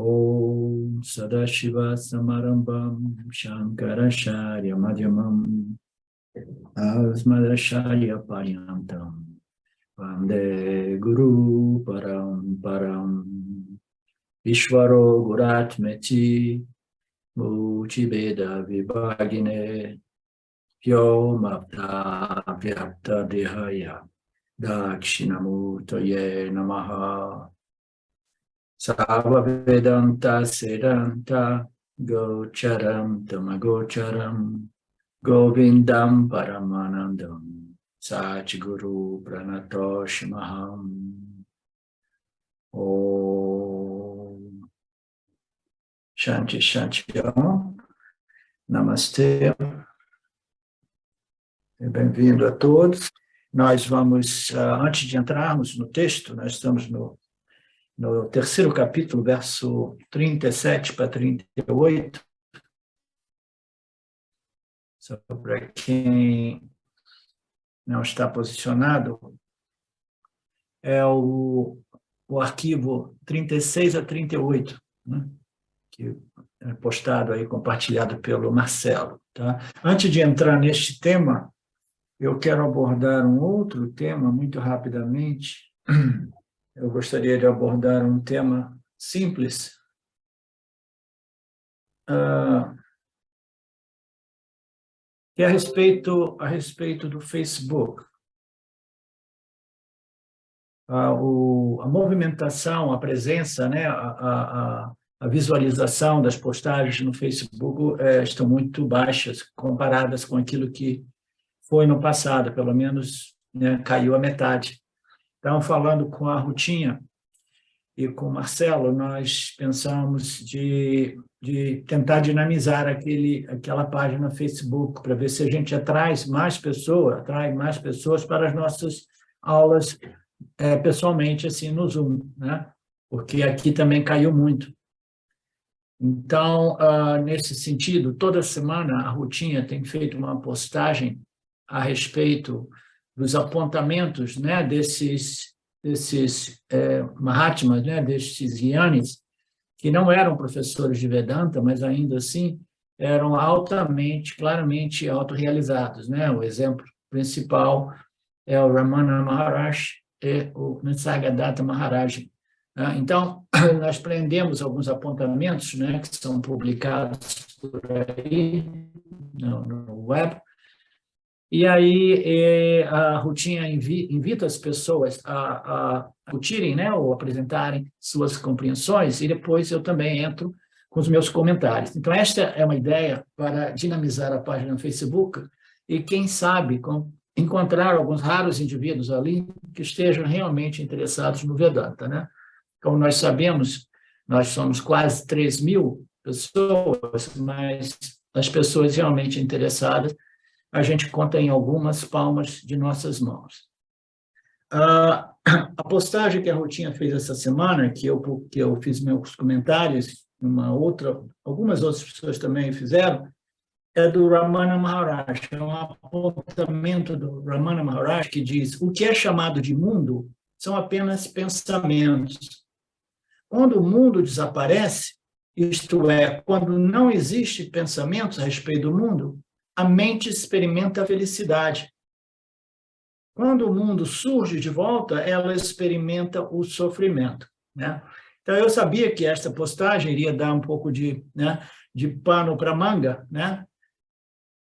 Om Sadashiva Samarambam Shankaracharya Madhyamam Asmadacharya Paryantam Vande Guru Param Ishvaro Guratmeti Muchibeda Vibhagine Vyomapta Vyapta Dehaya Dakshinamurtaye Namaha Sava Vedanta Sedanta Gocharam Tamagocharam Govindam Paramanandam Satguru Pranatosh Maham Om Shanti Shanti Om Namastê. Bem-vindo a todos. Nós vamos, antes de entrarmos no texto, nós estamos no terceiro capítulo, verso 37 para 38. Só para quem não está posicionado, é o arquivo 36 a 38, né? Que é postado aí, compartilhado pelo Marcelo. Tá? Antes de entrar neste tema, eu quero abordar um outro tema muito rapidamente. Eu gostaria de abordar um tema simples, que é a respeito do Facebook. A movimentação, a presença, né, a visualização das postagens no Facebook estão muito baixas, comparadas com aquilo que foi no passado, pelo menos, né, caiu a metade. Então, falando com a Rutinha e com o Marcelo, nós pensamos de tentar dinamizar aquela página no Facebook, para ver se a gente atrai mais pessoas para as nossas aulas pessoalmente, assim, no Zoom, né? Porque aqui também caiu muito. Então, nesse sentido, toda semana a Rutinha tem feito uma postagem a respeito dos apontamentos, né, desses Mahatmas, né, desses Gyanis, que não eram professores de Vedanta, mas ainda assim eram claramente autorrealizados, né? O exemplo principal é o Ramana Maharaj e o Nisargadatta Maharaj. Então, nós prendemos alguns apontamentos, né, que são publicados por aí no web. E aí a Rutinha invita as pessoas a discutirem, né, ou apresentarem suas compreensões, e depois eu também entro com os meus comentários. Então, esta é uma ideia para dinamizar a página no Facebook e, quem sabe, encontrar alguns raros indivíduos ali que estejam realmente interessados no Vedanta, né? Como nós sabemos, nós somos quase 3.000 pessoas, mas as pessoas realmente interessadas a gente conta em algumas palmas de nossas mãos. A postagem que a Rutinha fez essa semana, que eu fiz meus comentários, algumas outras pessoas também fizeram, é do Ramana Maharaj. É um apontamento do Ramana Maharaj que diz: o que é chamado de mundo são apenas pensamentos. Quando o mundo desaparece, isto é, quando não existe pensamentos a respeito do mundo, a mente experimenta a felicidade. Quando o mundo surge de volta, ela experimenta o sofrimento, né? Então, eu sabia que esta postagem iria dar um pouco de pano para manga, né?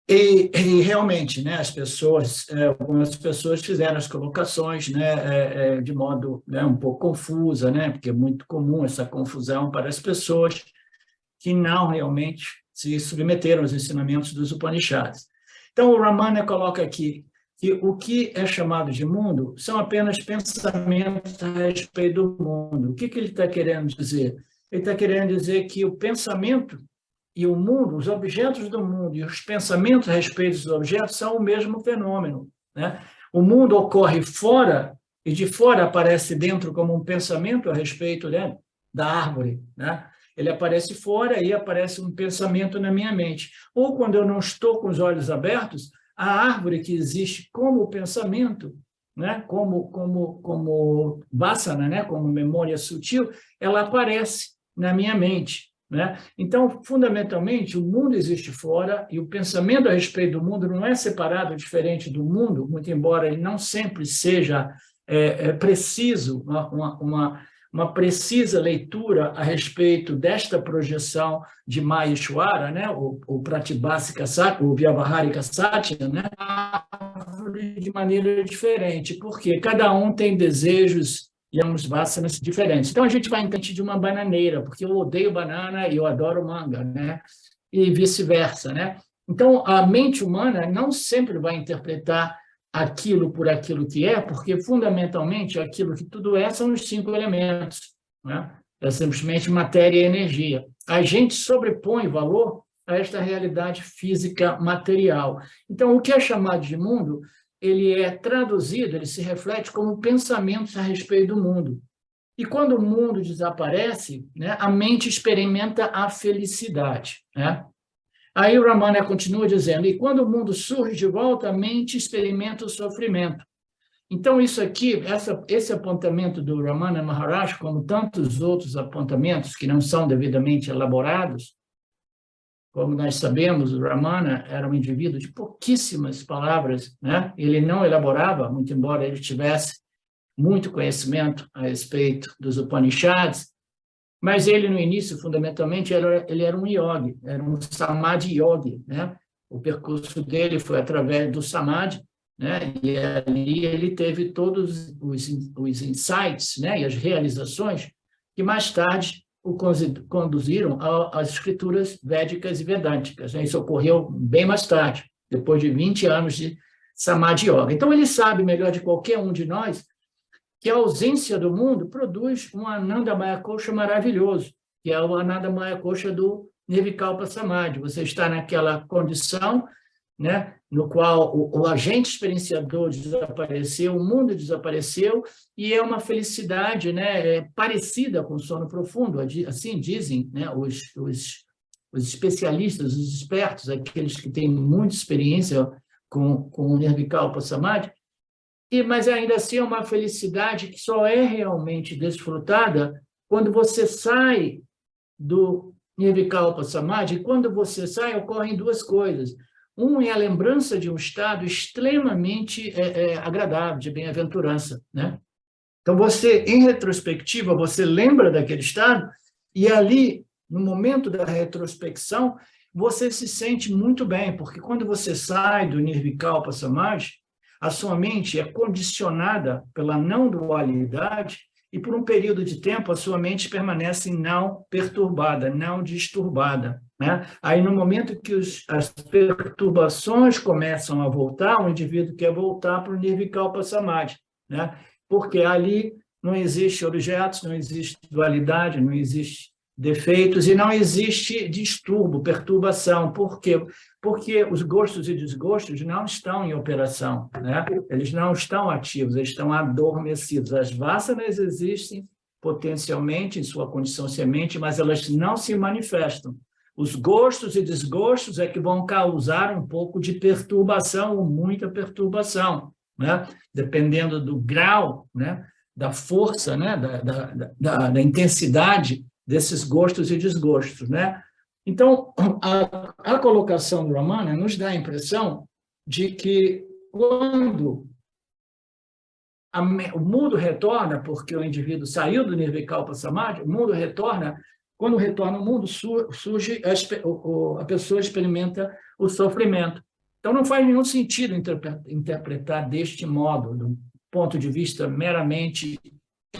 E realmente, né, algumas pessoas fizeram as colocações, né, de modo, né, um pouco confusa, né, porque é muito comum essa confusão para as pessoas que não realmente se submeteram aos ensinamentos dos Upanishads. Então, o Ramana coloca aqui que o que é chamado de mundo são apenas pensamentos a respeito do mundo. O que ele está querendo dizer? Ele está querendo dizer que o pensamento e o mundo, os objetos do mundo e os pensamentos a respeito dos objetos são o mesmo fenômeno, né? O mundo ocorre fora e de fora aparece dentro como um pensamento a respeito, né, da árvore, né? Ele aparece fora e aparece um pensamento na minha mente. Ou quando eu não estou com os olhos abertos, a árvore que existe como pensamento, né, como vasana, né, como memória sutil, ela aparece na minha mente, né? Então, fundamentalmente, o mundo existe fora e o pensamento a respeito do mundo não é separado, diferente do mundo, muito embora ele não sempre seja preciso, uma precisa leitura a respeito desta projeção de Maheshwara, né? o Pratibhasika Satya, o Vyavaharika Satya, né? De maneira diferente, porque cada um tem desejos e uns vasanas diferentes. Então, a gente vai entender de uma bananeira, porque eu odeio banana e eu adoro manga, né? E vice-versa, né? Então, a mente humana não sempre vai interpretar aquilo por aquilo que é, porque, fundamentalmente, aquilo que tudo é são os 5 elementos, né? É simplesmente matéria e energia. A gente sobrepõe valor a esta realidade física material. Então, o que é chamado de mundo, ele é traduzido, ele se reflete como pensamentos a respeito do mundo. E quando o mundo desaparece, né, a mente experimenta a felicidade, né? Aí o Ramana continua dizendo, e quando o mundo surge de volta, a mente experimenta o sofrimento. Então, isso aqui, esse apontamento do Ramana Maharaj, como tantos outros apontamentos que não são devidamente elaborados, como nós sabemos, o Ramana era um indivíduo de pouquíssimas palavras, né? Ele não elaborava, muito embora ele tivesse muito conhecimento a respeito dos Upanishads, mas ele, no início, fundamentalmente, ele era um yogi, era um samadhi yogi, né? O percurso dele foi através do samadhi, né? E ali ele teve todos os insights, né? E as realizações que mais tarde o conduziram às escrituras védicas e vedânticas, né? Isso ocorreu bem mais tarde, depois de 20 anos de samadhi yoga. Então, ele sabe melhor de qualquer um de nós que a ausência do mundo produz um Ananda Maya Kosha maravilhoso, que é o Ananda Maya Kosha do Nirvikalpa Samadhi. Você está naquela condição, né, no qual o agente experienciador desapareceu, o mundo desapareceu, e é uma felicidade, né, parecida com o sono profundo, assim dizem, né, os especialistas, os expertos, aqueles que têm muita experiência com o Nirvikalpa Samadhi, mas ainda assim é uma felicidade que só é realmente desfrutada quando você sai do Nirvikalpa Samadhi. E quando você sai, ocorrem 2 coisas. Um é a lembrança de um estado extremamente agradável, de bem-aventurança, né? Então, você, em retrospectiva, você lembra daquele estado e ali, no momento da retrospecção, você se sente muito bem, porque quando você sai do Nirvikalpa Samadhi, a sua mente é condicionada pela não dualidade e, por um período de tempo, a sua mente permanece não perturbada, não disturbada, né? Aí, no momento que as perturbações começam a voltar, o indivíduo quer voltar para o Nirvikalpa Samadhi, né? Porque ali não existe objetos, não existe dualidade, não existe defeitos e não existe distúrbio, perturbação. Por quê? Porque os gostos e desgostos não estão em operação, né? Eles não estão ativos, eles estão adormecidos. As vasanas existem potencialmente em sua condição semente, mas elas não se manifestam. Os gostos e desgostos é que vão causar um pouco de perturbação ou muita perturbação, né? Dependendo do grau, né? Da força, né? Da intensidade desses gostos e desgostos, né? Então, a colocação do Ramana nos dá a impressão de que quando o mundo retorna, porque o indivíduo saiu do Nirvikalpa Samadhi, o mundo retorna, quando retorna o mundo, surge, a pessoa experimenta o sofrimento. Então, não faz nenhum sentido interpretar deste modo, do ponto de vista meramente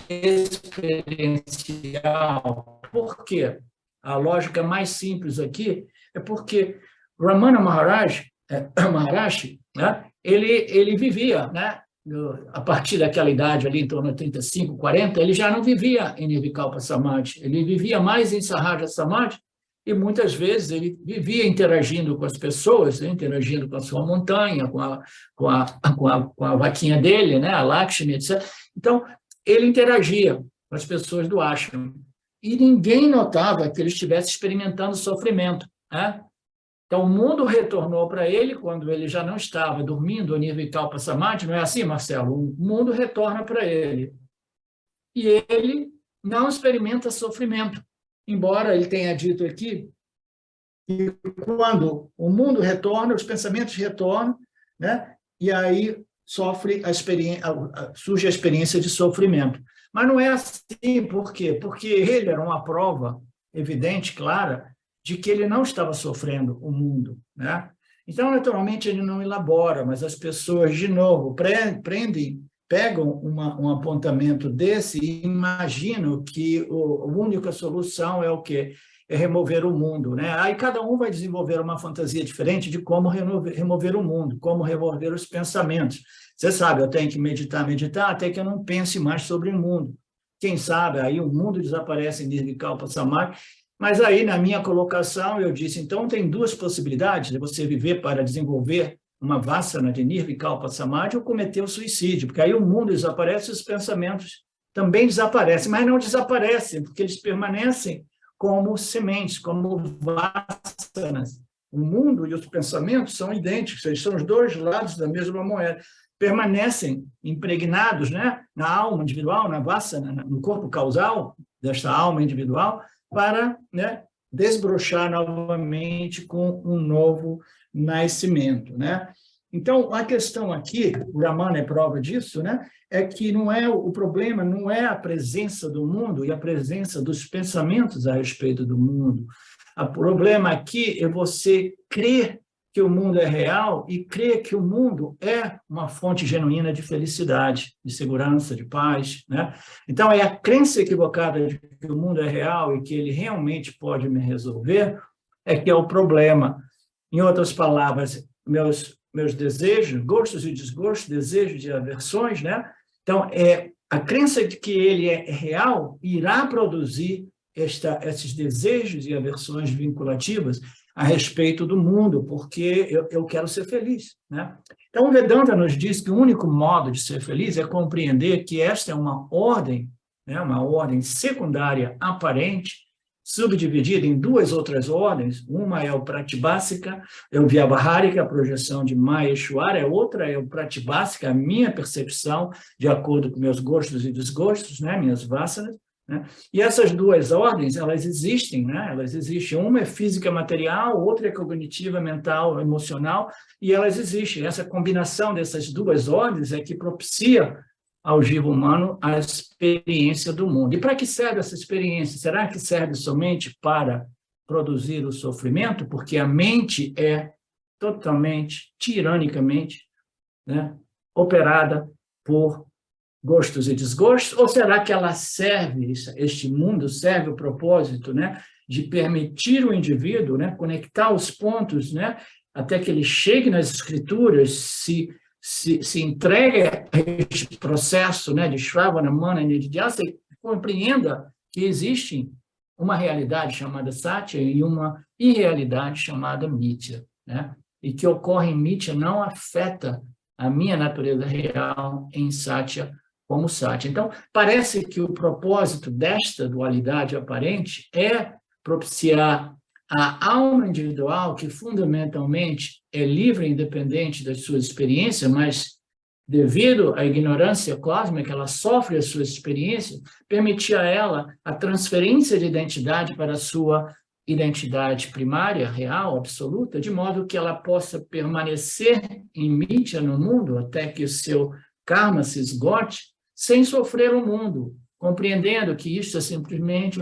experiencial. Por quê? A lógica mais simples aqui é porque Ramana Maharaj, né, ele vivia, né, a partir daquela idade ali, em torno de 35, 40, ele já não vivia em Nirvikalpa Samadhi, ele vivia mais em Sahaja Samadhi, e muitas vezes ele vivia interagindo com as pessoas, né, interagindo com a sua montanha, com a vaquinha dele, né, a Lakshmi, etc. Então, ele interagia com as pessoas do ashram. E ninguém notava que ele estivesse experimentando sofrimento, né? Então, o mundo retornou para ele quando ele já não estava dormindo, o Nirvikalpa Samadhi, não é assim, Marcelo? O mundo retorna para ele. E ele não experimenta sofrimento. embora ele tenha dito aqui que quando o mundo retorna, os pensamentos retornam, né? E aí surge a experiência de sofrimento. Mas não é assim, por quê? Porque ele era uma prova evidente, clara, de que ele não estava sofrendo o mundo, né? Então, naturalmente, ele não elabora, mas as pessoas, de novo, pegam um apontamento desse e imaginam que a única solução é o quê? É remover o mundo, né? Aí cada um vai desenvolver uma fantasia diferente de como remover o mundo, como remover os pensamentos. Você sabe, eu tenho que meditar até que eu não pense mais sobre o mundo. Quem sabe, aí o mundo desaparece em Nirvikalpa Samadhi. Mas aí, na minha colocação, eu disse, então tem duas possibilidades de você viver para desenvolver uma vassana de Nirvikalpa Samadhi ou cometer o suicídio, porque aí o mundo desaparece e os pensamentos também desaparecem, mas não desaparecem, porque eles permanecem como sementes, como vassanas. O mundo e os pensamentos são idênticos, eles são os dois lados da mesma moeda, permanecem impregnados, né, na alma individual, na vassana, no corpo causal desta alma individual, para, né, desbrochar novamente com um novo nascimento, né? Então, a questão aqui, o Ramana é prova disso, né? É que não é o problema, não é a presença do mundo e a presença dos pensamentos a respeito do mundo. O problema aqui é você crer que o mundo é real e crer que o mundo é uma fonte genuína de felicidade, de segurança, de paz, né? Então, é a crença equivocada de que o mundo é real e que ele realmente pode me resolver é que é o problema. Em outras palavras, meus desejos, gostos e desgostos, desejos e aversões, né? Então, a crença de que ele é real irá produzir esses desejos e aversões vinculativas a respeito do mundo, porque eu quero ser feliz, né? Então, o Vedanta nos diz que o único modo de ser feliz é compreender que esta é uma ordem, né? Uma ordem secundária aparente, subdividida em duas outras ordens. Uma é o Pratibhasika, é o Vyavahārika, a projeção de Maheshwara, a outra é o Pratibhasika, a minha percepção de acordo com meus gostos e desgostos, né? Minhas vassanas, né? E essas duas ordens, elas existem, né? Elas existem. Uma é física material, outra é cognitiva, mental, emocional, e elas existem. Essa combinação dessas duas ordens é que propicia ao jiva humano a experiência do mundo. E para que serve essa experiência? Será que serve somente para produzir o sofrimento? Porque a mente é totalmente, tiranicamente, né, operada por gostos e desgostos, ou será que ela serve, este mundo serve o propósito, né, de permitir o indivíduo, né, conectar os pontos, né, até que ele chegue nas escrituras, se entregue a este processo, né, de Shravana, Mana e Nididhyasa e compreenda que existe uma realidade chamada Satya e uma irrealidade chamada Mithya, né, e que ocorre em Mithya não afeta a minha natureza real em Satya como Satya. Então, parece que o propósito desta dualidade aparente é propiciar a alma individual, que fundamentalmente é livre e independente das suas experiências, mas devido à ignorância cósmica, ela sofre as suas experiências, permitir a ela a transferência de identidade para a sua identidade primária, real, absoluta, de modo que ela possa permanecer em Mithya no mundo até que o seu karma se esgote, sem sofrer o mundo, compreendendo que isto é simplesmente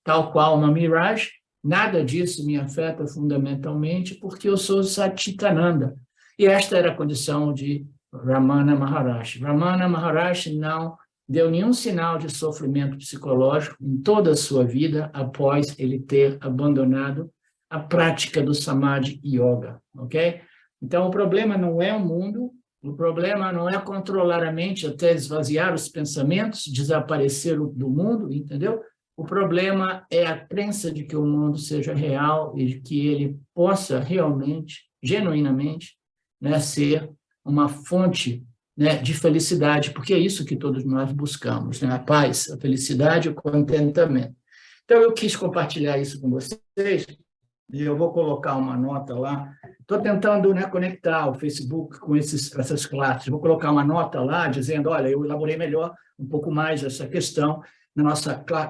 tal qual uma miragem. Nada disso me afeta fundamentalmente, porque eu sou Satchitananda. E esta era a condição de Ramana Maharshi. Ramana Maharshi não deu nenhum sinal de sofrimento psicológico em toda a sua vida após ele ter abandonado a prática do Samadhi Yoga, ok? Então, o problema não é o mundo, o problema não é controlar a mente até esvaziar os pensamentos, desaparecer do mundo, entendeu? O problema é a crença de que o mundo seja real e de que ele possa realmente, genuinamente, né, ser uma fonte, né, de felicidade, porque é isso que todos nós buscamos, né? A paz, a felicidade e o contentamento. Então, eu quis compartilhar isso com vocês, e eu vou colocar uma nota lá. Estou tentando, né, conectar o Facebook com essas classes. Vou colocar uma nota lá dizendo, olha, eu elaborei melhor um pouco mais essa questão, na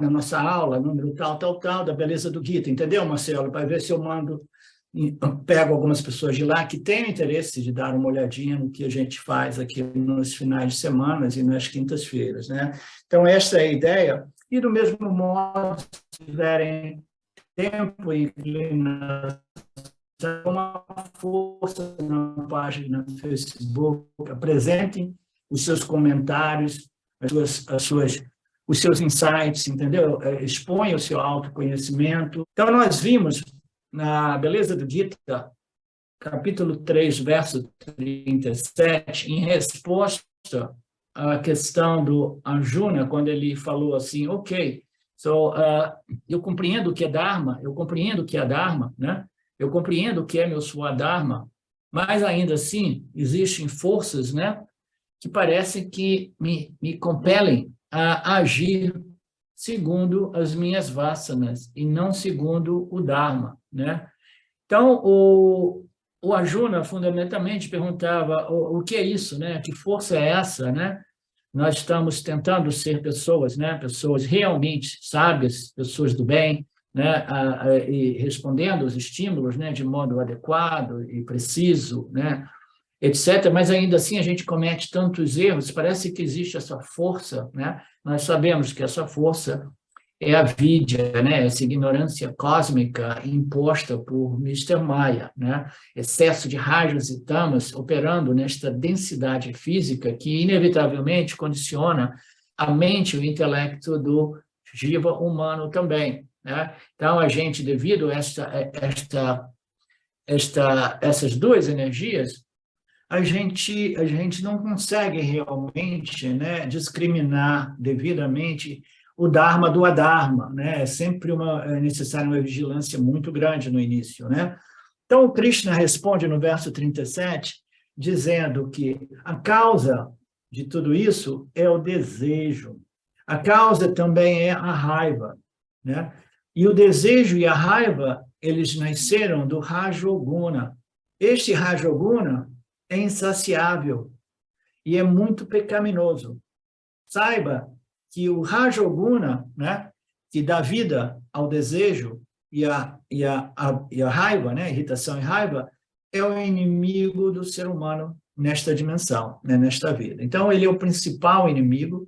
nossa aula, número tal, da beleza do Gita, entendeu, Marcelo? Para ver se eu pego algumas pessoas de lá que têm interesse de dar uma olhadinha no que a gente faz aqui nos finais de semana e nas quintas-feiras, né? Então, essa é a ideia. E, do mesmo modo, se tiverem tempo e inclinação, uma força na página do Facebook, apresentem os seus comentários, os seus insights, entendeu? Exponha o seu autoconhecimento. Então, nós vimos na Beleza do Gita, capítulo 3, verso 37, em resposta à questão do Arjuna, quando ele falou assim, ok, eu compreendo o que é Dharma, né? Eu compreendo o que é meu Swadharma, mas ainda assim existem forças, né, que parecem que me compelem a agir segundo as minhas vasanas e não segundo o Dharma, né? Então, o Arjuna, fundamentalmente, perguntava o que é isso, né? Que força é essa, né? Nós estamos tentando ser pessoas, né? Pessoas realmente sábias, pessoas do bem, né? E respondendo aos estímulos, né? De modo adequado e preciso, né? Etc. Mas, ainda assim, a gente comete tantos erros, parece que existe essa força, né? Nós sabemos que essa força é a vidya, né? Essa ignorância cósmica imposta por Mr. Maya, né? Excesso de rajas e tamas operando nesta densidade física que, inevitavelmente, condiciona a mente e o intelecto do jiva humano também, né? Então, a gente, devido a essas duas energias, a gente não consegue realmente, né, discriminar devidamente o Dharma do Adharma, né? É sempre necessária uma vigilância muito grande no início, né? Então, o Krishna responde no verso 37, dizendo que a causa de tudo isso é o desejo. A causa também é a raiva, né? E o desejo e a raiva, eles nasceram do Rajoguna. Este Rajoguna é insaciável e é muito pecaminoso. Saiba que o Rajoguna, né, que dá vida ao desejo e a raiva, né, irritação e raiva, é o inimigo do ser humano nesta dimensão, né, nesta vida. Então, ele é o principal inimigo.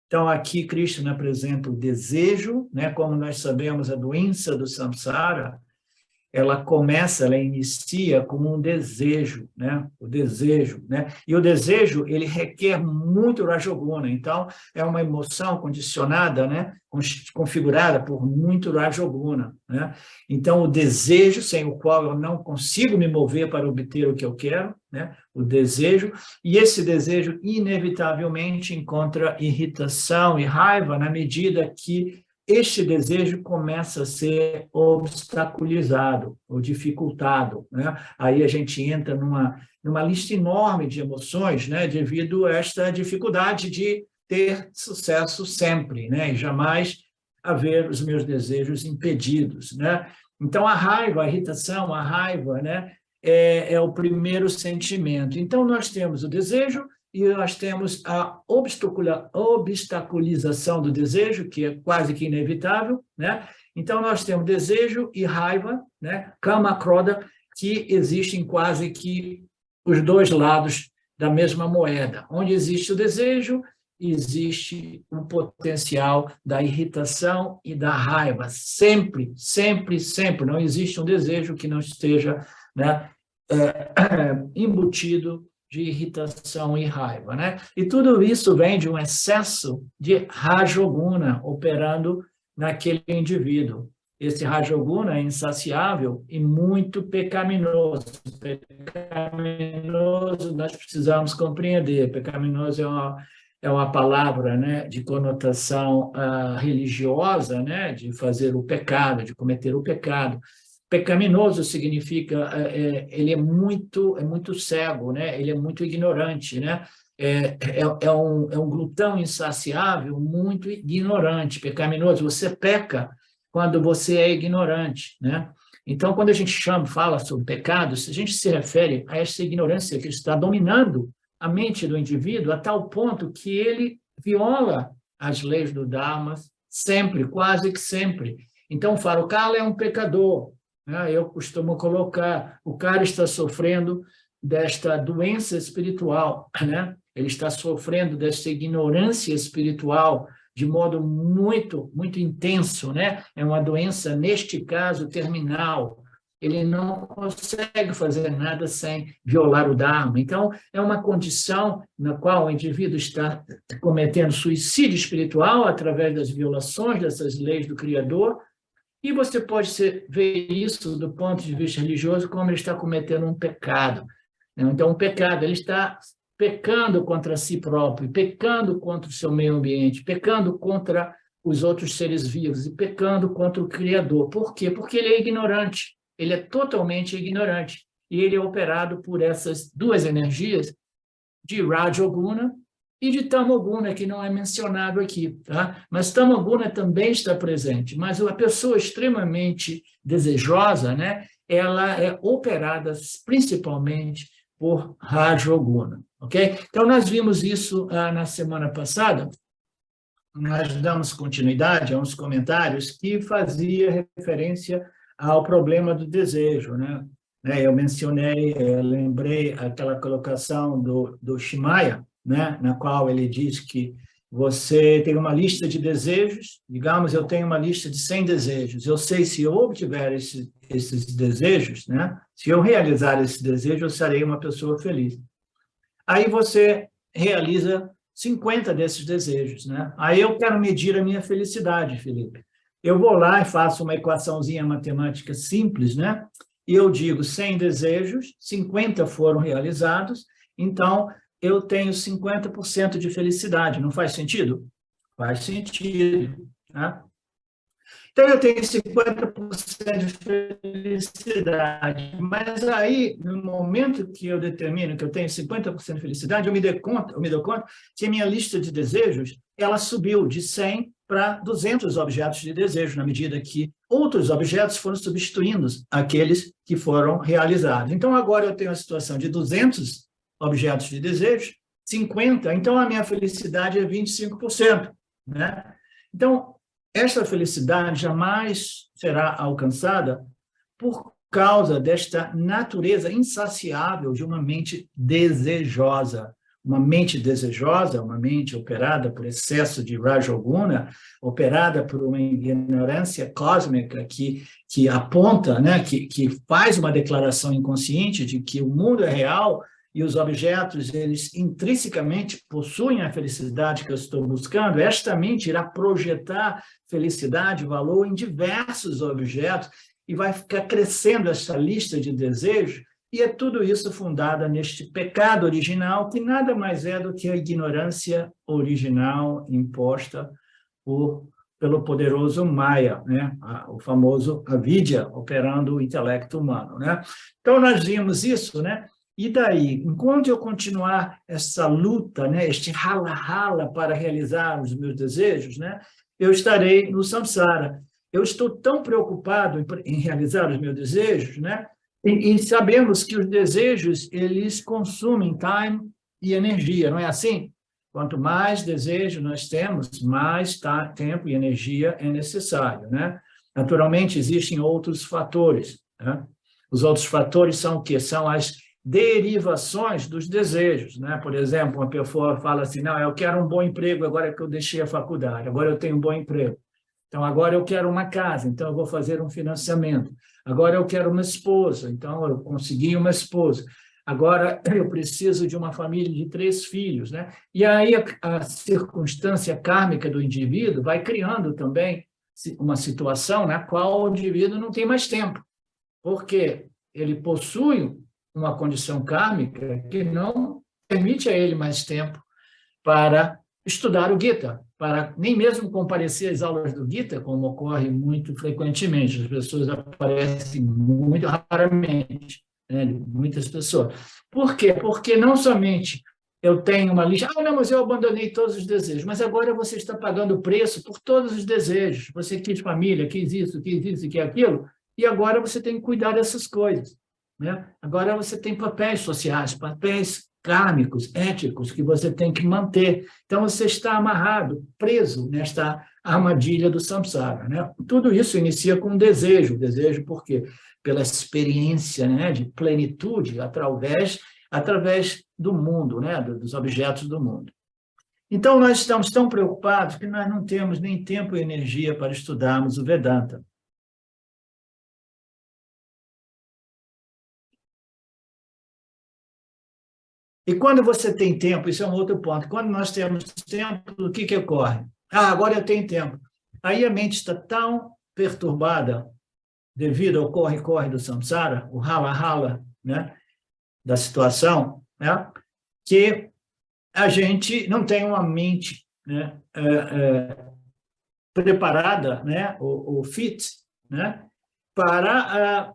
Então, aqui, Krishna apresenta o desejo, né, como nós sabemos, a doença do samsara, ela inicia como um desejo, né? O desejo, né? E o desejo, ele requer muito Rajoguna, então é uma emoção condicionada, né? Configurada por muito Rajoguna, né? Então, o desejo, sem o qual eu não consigo me mover para obter o que eu quero, né? O desejo, e esse desejo inevitavelmente encontra irritação e raiva na medida que este desejo começa a ser obstaculizado ou dificultado, né? Aí a gente entra numa lista enorme de emoções, né? Devido a esta dificuldade de ter sucesso sempre, né? E jamais haver os meus desejos impedidos, né? Então, a raiva, a irritação, a raiva, né? É o primeiro sentimento. Então, nós temos o desejo, e nós temos a obstaculização do desejo, que é quase que inevitável, né? Então, nós temos desejo e raiva, né? Kama, Krodha, que existem quase que os dois lados da mesma moeda. Onde existe o desejo, existe o potencial da irritação e da raiva. Sempre, sempre, sempre. Não existe um desejo que não esteja, né, embutido de irritação e raiva, né? E tudo isso vem de um excesso de Rajoguna operando naquele indivíduo. Esse Rajoguna é insaciável e muito pecaminoso. Pecaminoso, nós precisamos compreender. Pecaminoso é uma palavra, né, de conotação religiosa, né, de fazer o pecado, de cometer o pecado. Pecaminoso significa ele é muito cego, né? Ele é muito ignorante, né? É um glutão insaciável muito ignorante, pecaminoso. Você peca quando você é ignorante, né? Então, quando a gente fala sobre pecados, a gente se refere a essa ignorância que está dominando a mente do indivíduo a tal ponto que ele viola as leis do Dharma, sempre, quase que sempre. Então, falo, o cara é um pecador, né? Eu costumo colocar, o cara está sofrendo desta doença espiritual, né? Ele está sofrendo dessa ignorância espiritual de modo muito, muito intenso, né? É uma doença, neste caso, terminal. Ele não consegue fazer nada sem violar o Dharma. Então, é uma condição na qual o indivíduo está cometendo suicídio espiritual através das violações dessas leis do Criador, e você pode ver isso do ponto de vista religioso como ele está cometendo um pecado. Então, um pecado, ele está pecando contra si próprio, pecando contra o seu meio ambiente, pecando contra os outros seres vivos e pecando contra o Criador. Por quê? Porque ele é ignorante, ele é totalmente ignorante, e ele é operado por essas duas energias de Rajoguna e de Tamoguna, que não é mencionado aqui, tá? Mas Tamoguna também está presente, mas a pessoa extremamente desejosa, né, ela é operada principalmente por Rajoguna, ok? Então, nós vimos isso na semana passada, nós damos continuidade a uns comentários que fazia referência ao problema do desejo, né? Eu mencionei, lembrei aquela colocação do Shimaya, né? Na qual ele diz que você tem uma lista de desejos, digamos, eu tenho uma lista de 100 desejos, eu sei se eu obtiver esses desejos, né? Se eu realizar esse desejo, eu serei uma pessoa feliz. Aí você realiza 50 desses desejos, né? Aí eu quero medir a minha felicidade, Felipe. Eu vou lá e faço uma equaçãozinha matemática simples, né? E eu digo 100 desejos, 50 foram realizados, então eu tenho 50% de felicidade. Não faz sentido? Faz sentido, né? Então, eu tenho 50% de felicidade, mas aí, no momento que eu determino que eu tenho 50% de felicidade, eu me dou conta que a minha lista de desejos, ela subiu de 100 para 200 objetos de desejo, na medida que outros objetos foram substituindo aqueles que foram realizados. Então, agora eu tenho a situação de 200 objetos de desejo, 50, então a minha felicidade é 25%, né? Então, esta felicidade jamais será alcançada por causa desta natureza insaciável de uma mente desejosa. Uma mente desejosa, uma mente operada por excesso de Rajoguna, operada por uma ignorância cósmica que aponta, né, que faz uma declaração inconsciente de que o mundo é real e os objetos, eles intrinsecamente possuem a felicidade que eu estou buscando, esta mente irá projetar felicidade, valor em diversos objetos e vai ficar crescendo essa lista de desejos, e é tudo isso fundado neste pecado original, que nada mais é do que a ignorância original imposta pelo poderoso Maya, né? O famoso avidya, operando o intelecto humano, né? Então, nós vimos isso, né? E daí, enquanto eu continuar essa luta, né, este rala-rala para realizar os meus desejos, né, eu estarei no samsara. Eu estou tão preocupado em realizar os meus desejos, né, e sabemos que os desejos, eles consumem time e energia, não é assim? Quanto mais desejo nós temos, mais tempo e energia é necessário, né? Naturalmente, existem outros fatores, né? Os outros fatores são o quê? São as derivações dos desejos, né? Por exemplo, uma pessoa fala assim, não, eu quero um bom emprego agora que eu deixei a faculdade, agora eu tenho um bom emprego. Então, agora eu quero uma casa, então eu vou fazer um financiamento. Agora eu quero uma esposa, então eu consegui uma esposa. Agora eu preciso de uma família de 3 filhos, né? E aí a circunstância kármica do indivíduo vai criando também uma situação na qual o indivíduo não tem mais tempo, porque ele possui uma condição kármica que não permite a ele mais tempo para estudar o Gita, para nem mesmo comparecer às aulas do Gita, como ocorre muito frequentemente. As pessoas aparecem muito raramente, né? Muitas pessoas. Por quê? Porque não somente eu tenho uma lista, não, mas eu abandonei todos os desejos, mas agora você está pagando o preço por todos os desejos. Você quis família, quis isso, quis aquilo, e agora você tem que cuidar dessas coisas, né? Agora você tem papéis sociais, papéis kármicos, éticos, que você tem que manter. Então, você está amarrado, preso nesta armadilha do samsara, né? Tudo isso inicia com um desejo. Desejo por quê? Pela experiência, né, de plenitude através do mundo, né, dos objetos do mundo. Então, nós estamos tão preocupados que nós não temos nem tempo e energia para estudarmos o Vedanta. E quando você tem tempo, isso é um outro ponto, quando nós temos tempo, o que ocorre? Agora eu tenho tempo. Aí a mente está tão perturbada devido ao corre-corre do samsara, o rala-rala, né, da situação, né, que a gente não tem uma mente, né, preparada, né, o fit, né, para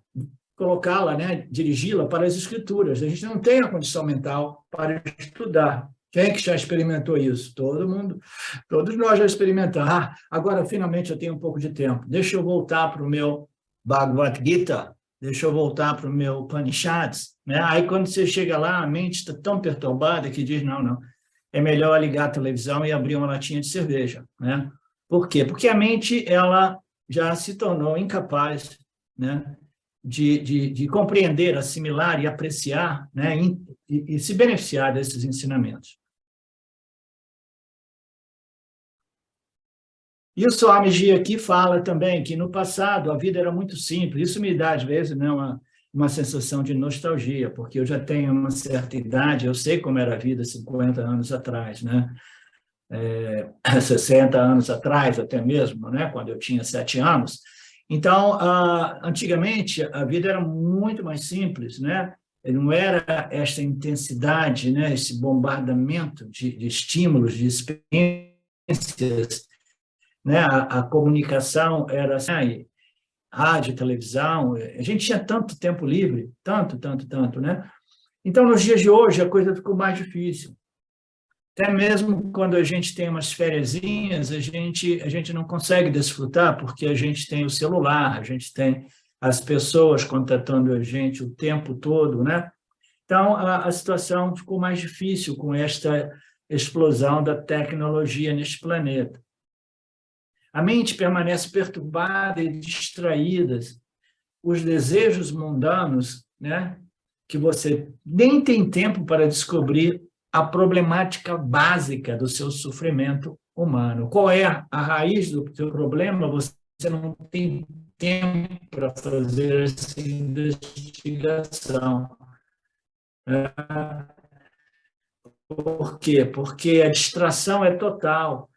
colocá-la, né, dirigi-la para as escrituras. A gente não tem a condição mental para estudar. Quem é que já experimentou isso? Todo mundo, todos nós já experimentamos. Agora, finalmente, eu tenho um pouco de tempo. Deixa eu voltar para o meu Bhagavad Gita, deixa eu voltar para o meu Upanishads. Né? Aí, quando você chega lá, a mente está tão perturbada que diz, não, é melhor ligar a televisão e abrir uma latinha de cerveja. Né? Por quê? Porque a mente ela já se tornou incapaz, né, de compreender, assimilar e apreciar, né, e se beneficiar desses ensinamentos. E o Swamiji aqui fala também que no passado a vida era muito simples. Isso me dá, às vezes, né, uma sensação de nostalgia, porque eu já tenho uma certa idade, eu sei como era a vida 50 anos atrás, né? 60 anos atrás, até mesmo, né, quando eu tinha 7 anos. Então, antigamente, a vida era muito mais simples, né? Não era esta intensidade, né, esse bombardamento de estímulos, de experiências, né? A comunicação era assim, rádio, televisão, a gente tinha tanto tempo livre, tanto, né? Então, nos dias de hoje, a coisa ficou mais difícil. Até mesmo quando a gente tem umas fériasinhas, a gente não consegue desfrutar porque a gente tem o celular, a gente tem as pessoas contatando a gente o tempo todo, né? Então, a situação ficou mais difícil com esta explosão da tecnologia neste planeta. A mente permanece perturbada e distraída. Os desejos mundanos, né, que você nem tem tempo para descobrir a problemática básica do seu sofrimento humano. Qual é a raiz do seu problema? Você não tem tempo para fazer essa investigação. Por quê? Porque a distração é total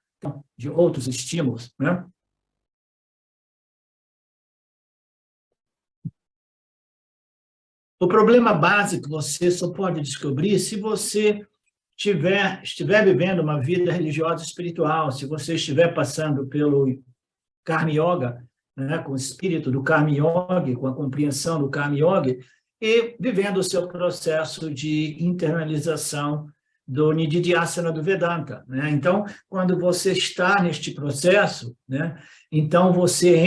de outros estímulos, né? O problema básico você só pode descobrir se você estiver vivendo uma vida religiosa espiritual, se você estiver passando pelo Karma Yoga, né, com o espírito do Karma Yoga, com a compreensão do Karma Yoga, e vivendo o seu processo de internalização do Nididhyasana do Vedanta. Né? Então, quando você está neste processo, né, então você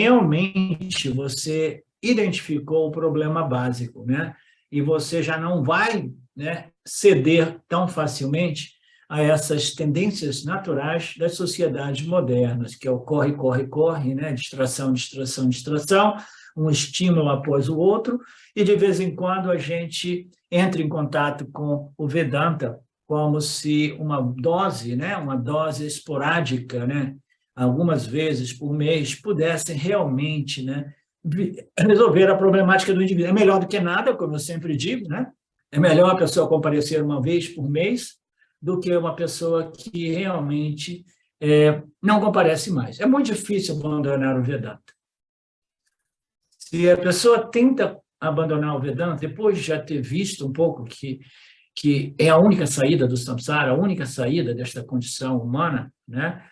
identificou o problema básico, né? E você já não vai, né, ceder tão facilmente a essas tendências naturais das sociedades modernas, que é o corre, corre, corre, né, distração, distração, distração, um estímulo após o outro, e de vez em quando a gente entra em contato com o Vedanta como se uma dose, né, uma dose esporádica, né, algumas vezes por mês, pudesse realmente, né, resolver a problemática do indivíduo. É melhor do que nada, como eu sempre digo, né? É melhor a pessoa comparecer uma vez por mês do que uma pessoa que realmente não comparece mais. É muito difícil abandonar o Vedanta. Se a pessoa tenta abandonar o Vedanta, depois de já ter visto um pouco que é a única saída do samsara, a única saída desta condição humana, né?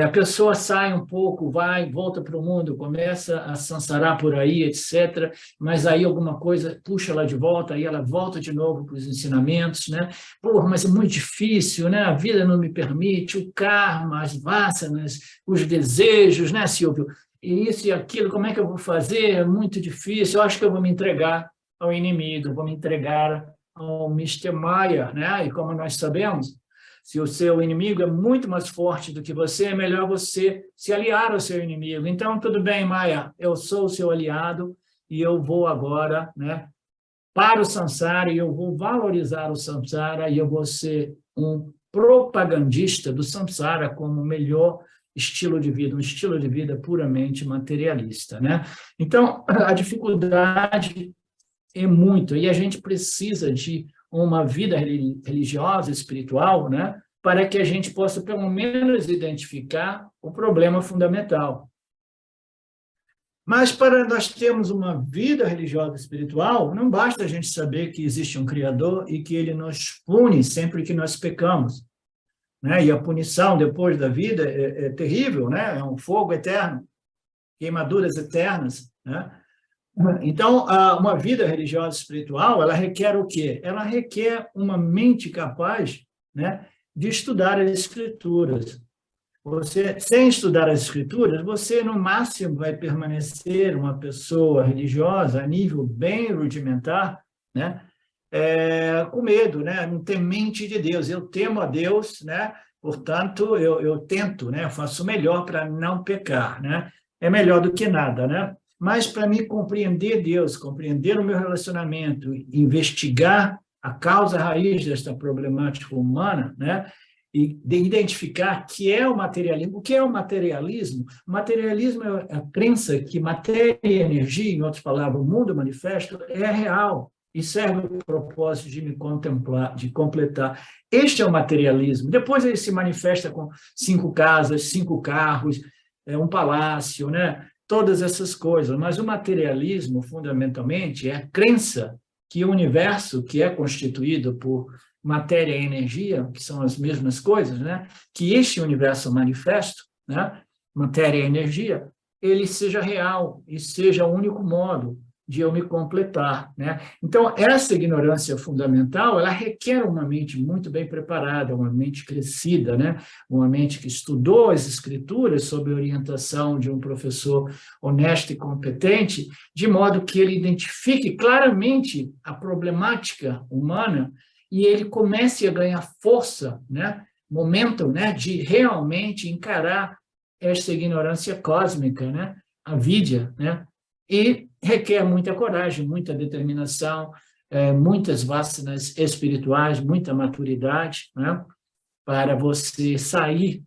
A pessoa sai um pouco, volta para o mundo, começa a sansarar por aí, etc., mas aí alguma coisa puxa ela de volta, aí ela volta de novo para os ensinamentos, né? Mas é muito difícil, né? A vida não me permite, o karma, as vasanas, os desejos, né, Silvio? E isso e aquilo, como é que eu vou fazer? É muito difícil, eu acho que eu vou me entregar ao inimigo, vou me entregar ao Mister Maia, né? E como nós sabemos, se o seu inimigo é muito mais forte do que você, é melhor você se aliar ao seu inimigo. Então, tudo bem, Maia, eu sou o seu aliado e eu vou agora, né, para o samsara, e eu vou valorizar o samsara, e eu vou ser um propagandista do samsara como o melhor estilo de vida, um estilo de vida puramente materialista, né? Então, a dificuldade é muito, e a gente precisa de uma vida religiosa, espiritual, né, para que a gente possa, pelo menos, identificar o problema fundamental. Mas, para nós termos uma vida religiosa espiritual, não basta a gente saber que existe um Criador e que ele nos pune sempre que nós pecamos, né? E a punição depois da vida é terrível, né? É um fogo eterno, queimaduras eternas, né? Então, uma vida religiosa espiritual, ela requer o quê? Ela requer uma mente capaz, né, de estudar as Escrituras. Você, sem estudar as Escrituras, você, no máximo, vai permanecer uma pessoa religiosa a nível bem rudimentar, né, com medo, né, não tem mente de Deus. Eu temo a Deus, né, portanto, eu tento, né, eu faço o melhor para não pecar, né, é melhor do que nada, né? Mas para mim compreender Deus, compreender o meu relacionamento, investigar a causa raiz desta problemática humana, né? E de identificar que é o materialismo. O que é o materialismo? O materialismo é a crença que matéria e energia, em outras palavras, o mundo manifesto, é real e serve o propósito de me contemplar, de completar. Este é o materialismo. Depois ele se manifesta com 5 casas, 5 carros, um palácio, né? Todas essas coisas, mas o materialismo, fundamentalmente, é a crença que o universo, que é constituído por matéria e energia, que são as mesmas coisas, né? Que este universo manifesto, né? Matéria e energia, ele seja real e seja o único modo de eu me completar, né? Então, essa ignorância fundamental, ela requer uma mente muito bem preparada, uma mente crescida, né? Uma mente que estudou as escrituras sob a orientação de um professor honesto e competente, de modo que ele identifique claramente a problemática humana e ele comece a ganhar força, né? Momento, né? De realmente encarar essa ignorância cósmica, né? A vidya, né? E requer muita coragem, muita determinação, muitas vacinas espirituais, muita maturidade, né, para você sair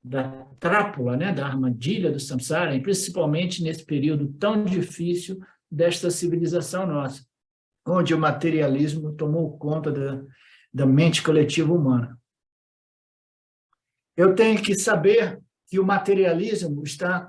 da trápula, né, da armadilha do samsara, e principalmente nesse período tão difícil desta civilização nossa, onde o materialismo tomou conta da mente coletiva humana. Eu tenho que saber que o materialismo está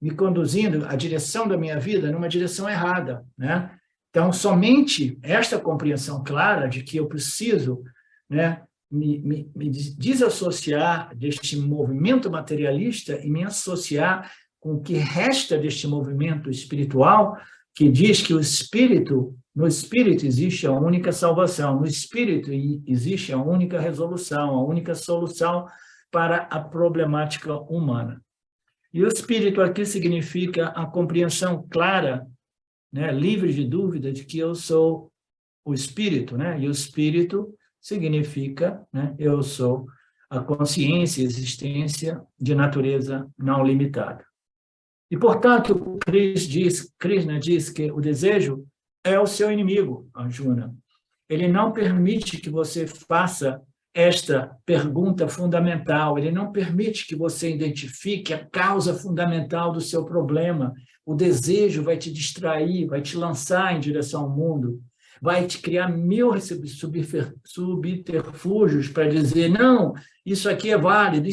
me conduzindo a direção da minha vida numa direção errada, né? Então, somente esta compreensão clara de que eu preciso, né, me desassociar deste movimento materialista e me associar com o que resta deste movimento espiritual, que diz que no espírito existe a única salvação, no espírito existe a única resolução, a única solução para a problemática humana. E o espírito aqui significa a compreensão clara, né, livre de dúvida, de que eu sou o espírito, né? E o espírito significa, né, eu sou a consciência e existência de natureza não limitada. E, portanto, Krishna diz que o desejo é o seu inimigo, Arjuna. Ele não permite que você faça esta pergunta fundamental, ele não permite que você identifique a causa fundamental do seu problema. O desejo vai te distrair, vai te lançar em direção ao mundo, vai te criar 1000 subterfúgios para dizer, não, isso aqui é válido,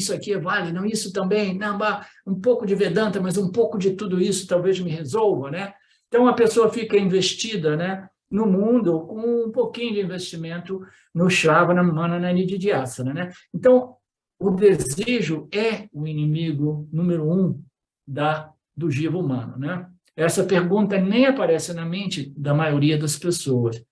não, isso também, não, um pouco de Vedanta, mas um pouco de tudo isso talvez me resolva, né? Então, a pessoa fica investida, né, no mundo com um pouquinho de investimento no Shravana, Manana e Nididhyasana, né? Então, o desejo é o inimigo número 1 do jiva humano, né? Essa pergunta nem aparece na mente da maioria das pessoas.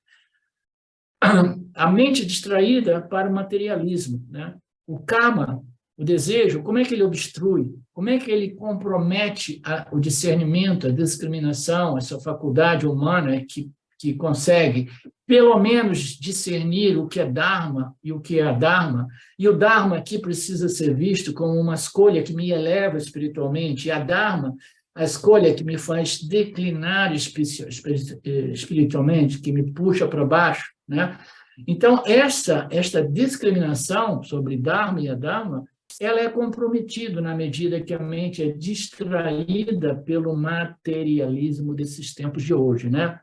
A mente distraída para o materialismo, né? O kama, o desejo, como é que ele obstrui? Como é que ele compromete o discernimento, a discriminação, essa faculdade humana que que consegue, pelo menos, discernir o que é Dharma e o que é Adharma, e o Dharma aqui precisa ser visto como uma escolha que me eleva espiritualmente, e a Dharma, a escolha que me faz declinar espiritualmente, que me puxa para baixo, né? Então, esta discriminação sobre Dharma e Adharma, ela é comprometida na medida que a mente é distraída pelo materialismo desses tempos de hoje, né?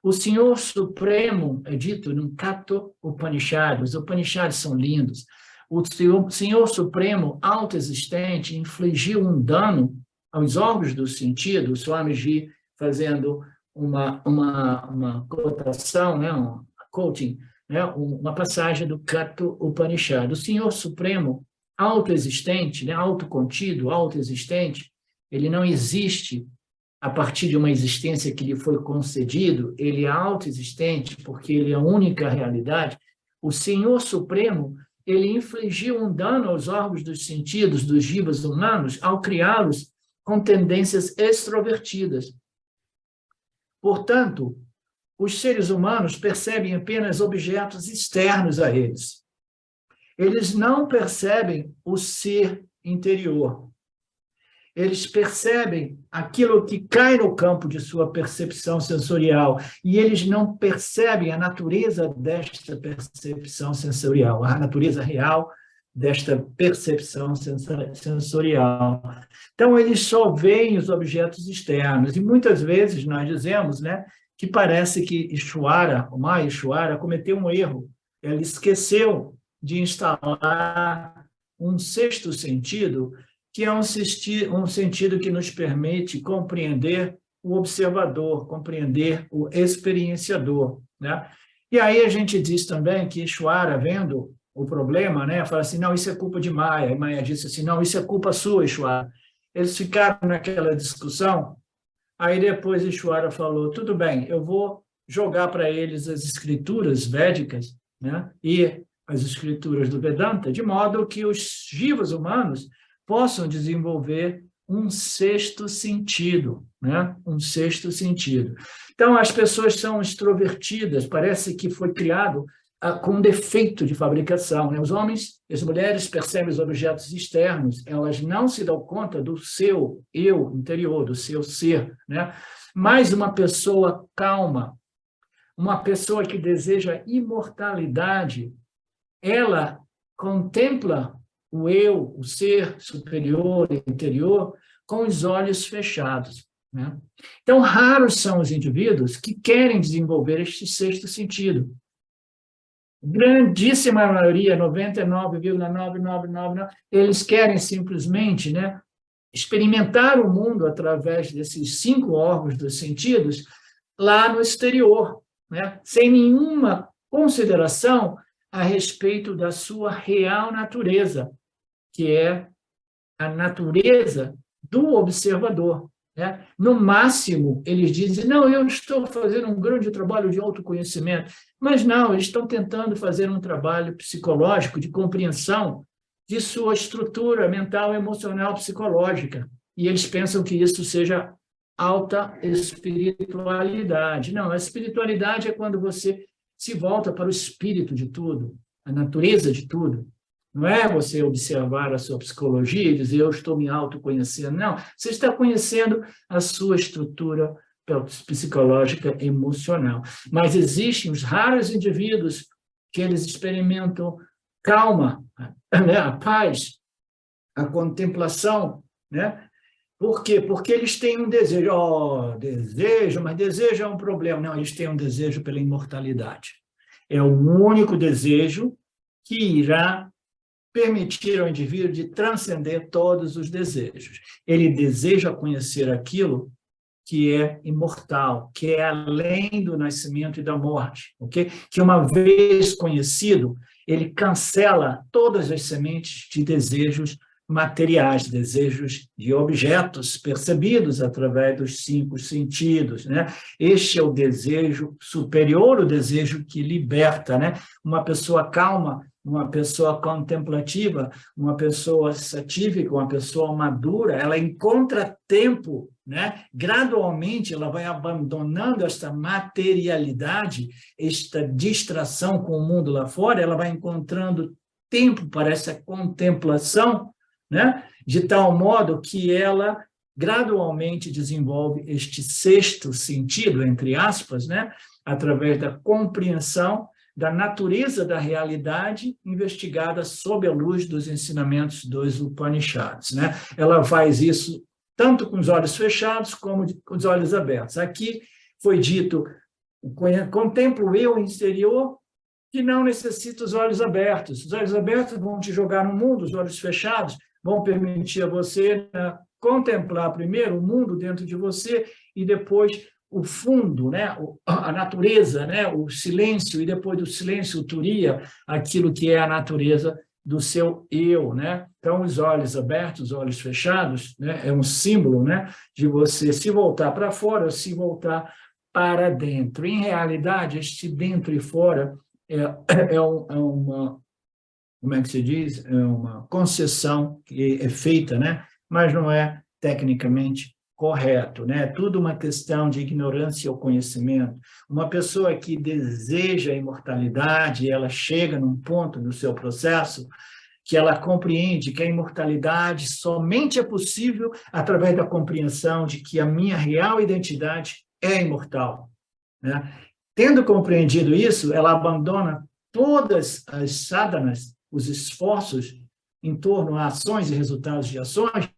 O Senhor Supremo é dito no Katha Upanishad, os Upanishads são lindos, o Senhor Supremo autoexistente infligiu um dano aos órgãos do sentido, o Swamiji fazendo uma cotação, né, um quoting, né, uma passagem do Katha Upanishad. O Senhor Supremo autoexistente, né, autocontido, autoexistente, ele não existe a partir de uma existência que lhe foi concedido, ele é autoexistente porque ele é a única realidade. O Senhor Supremo, ele infligiu um dano aos órgãos dos sentidos dos jivas humanos ao criá-los com tendências extrovertidas. Portanto, os seres humanos percebem apenas objetos externos a eles. Eles não percebem o ser interior. Eles percebem aquilo que cai no campo de sua percepção sensorial e eles não percebem a natureza desta percepção sensorial, a natureza real desta percepção sensorial. Então, eles só veem os objetos externos e muitas vezes nós dizemos, né, que parece que Ishvara, o Maya Ishvara, cometeu um erro. Ele esqueceu de instalar um sexto sentido, que é um sentido que nos permite compreender o observador, compreender o experienciador, né? E aí a gente diz também que Ishvara, vendo o problema, né, fala assim, não, isso é culpa de Maya. E Maya disse assim, não, isso é culpa sua, Ishvara. Eles ficaram naquela discussão, aí depois Ishvara falou, tudo bem, eu vou jogar para eles as escrituras védicas, né, e as escrituras do Vedanta, de modo que os jivas humanos possam desenvolver um sexto sentido, né? Um sexto sentido. Então, as pessoas são extrovertidas, parece que foi criado com um defeito de fabricação, né? Os homens e as mulheres percebem os objetos externos, elas não se dão conta do seu eu interior, do seu ser, né? Mas uma pessoa calma, uma pessoa que deseja imortalidade, ela contempla o eu, o ser superior, interior, com os olhos fechados, né? Então, raros são os indivíduos que querem desenvolver este sexto sentido. Grandíssima maioria, 99,9999%, eles querem simplesmente, né, experimentar o mundo através desses 5 órgãos dos sentidos lá no exterior, né, sem nenhuma consideração a respeito da sua real natureza, que é a natureza do observador, né? No máximo, eles dizem, não, eu estou fazendo um grande trabalho de autoconhecimento, mas não, eles estão tentando fazer um trabalho psicológico de compreensão de sua estrutura mental, emocional, psicológica, e eles pensam que isso seja alta espiritualidade. Não, a espiritualidade é quando você se volta para o espírito de tudo, a natureza de tudo. Não é você observar a sua psicologia e dizer, eu estou me autoconhecendo. Não, você está conhecendo a sua estrutura psicológica emocional. Mas existem os raros indivíduos que eles experimentam calma, né, a paz, a contemplação, né? Por quê? Porque eles têm um desejo. Desejo, mas desejo é um problema. Não, eles têm um desejo pela imortalidade. É o único desejo que irá permitir ao indivíduo de transcender todos os desejos. Ele deseja conhecer aquilo que é imortal, que é além do nascimento e da morte, ok? Que uma vez conhecido, ele cancela todas as sementes de desejos materiais, desejos de objetos percebidos através dos 5 sentidos, né? Este é o desejo superior, o desejo que liberta, né? Uma pessoa calma, uma pessoa contemplativa, uma pessoa satívica, uma pessoa madura, ela encontra tempo, né? Gradualmente ela vai abandonando esta materialidade, esta distração com o mundo lá fora, ela vai encontrando tempo para essa contemplação, né? De tal modo que ela gradualmente desenvolve este sexto sentido, entre aspas, né? Através da compreensão da natureza da realidade investigada sob a luz dos ensinamentos dos Upanishads, né? Ela faz isso tanto com os olhos fechados como com os olhos abertos. Aqui foi dito, contempla o eu interior que não necessita os olhos abertos. Os olhos abertos vão te jogar no mundo, os olhos fechados vão permitir a você, né, contemplar primeiro o mundo dentro de você e depois o fundo, né, a natureza, né, o silêncio, e depois do silêncio, o turiya, aquilo que é a natureza do seu eu, né? Então, os olhos abertos, os olhos fechados, né, é um símbolo, né, de você se voltar para fora ou se voltar para dentro. Em realidade, este dentro e fora é uma, como é que se diz? É uma concessão que é feita, né? Mas não é tecnicamente correto, né? É tudo uma questão de ignorância ou conhecimento. Uma pessoa que deseja a imortalidade, ela chega num ponto do seu processo que ela compreende que a imortalidade somente é possível através da compreensão de que a minha real identidade é imortal, né? Tendo compreendido isso, ela abandona todas as sadhanas, os esforços em torno a ações e resultados de ações,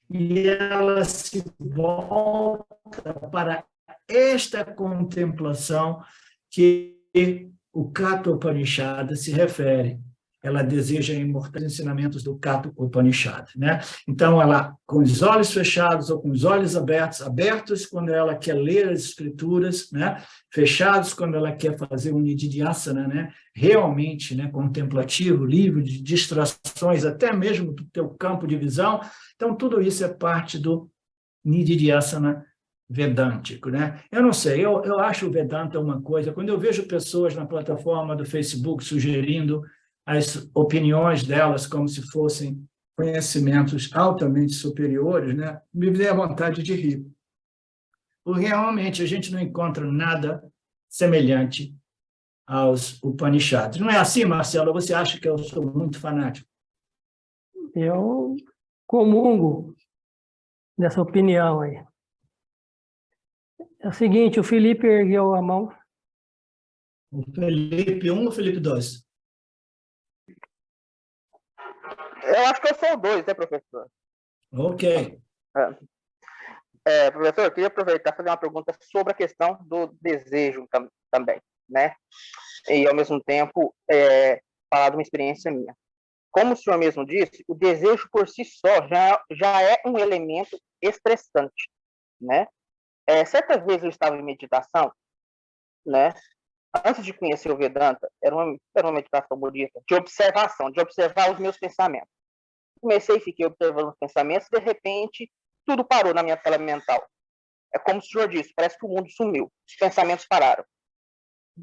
e ela se volta para esta contemplação que o Katha Upanishad se refere. Ela deseja imortais ensinamentos do Katha Upanishad, né? Então, ela, com os olhos fechados ou com os olhos abertos, abertos quando ela quer ler as escrituras, né? Fechados quando ela quer fazer um nididhyasana, né? Realmente, né? Contemplativo, livre de distrações, até mesmo do teu campo de visão. Então, tudo isso é parte do nididhyasana vedântico, né? Eu não sei, eu acho o Vedanta uma coisa, quando eu vejo pessoas na plataforma do Facebook sugerindo as opiniões delas como se fossem conhecimentos altamente superiores, né? Me dê a vontade de rir. Porque realmente a gente não encontra nada semelhante aos Upanishads. Não é assim, Marcelo? Você acha que eu sou muito fanático? Eu comungo dessa opinião aí. É o seguinte, o Felipe ergueu a mão. O Felipe 1 ou Felipe 2? Eu acho que eu sou o 2, né, professor? Ok. Professor, eu queria aproveitar e fazer uma pergunta sobre a questão do desejo também, né? E, ao mesmo tempo, falar de uma experiência minha. Como o senhor mesmo disse, o desejo por si só já é um elemento estressante, né? Certa vez eu estava em meditação, né? Antes de conhecer o Vedanta, era uma meditação budista de observação, de observar os meus pensamentos. Comecei e fiquei observando os pensamentos, de repente, tudo parou na minha tela mental. É como o senhor disse, parece que o mundo sumiu, os pensamentos pararam.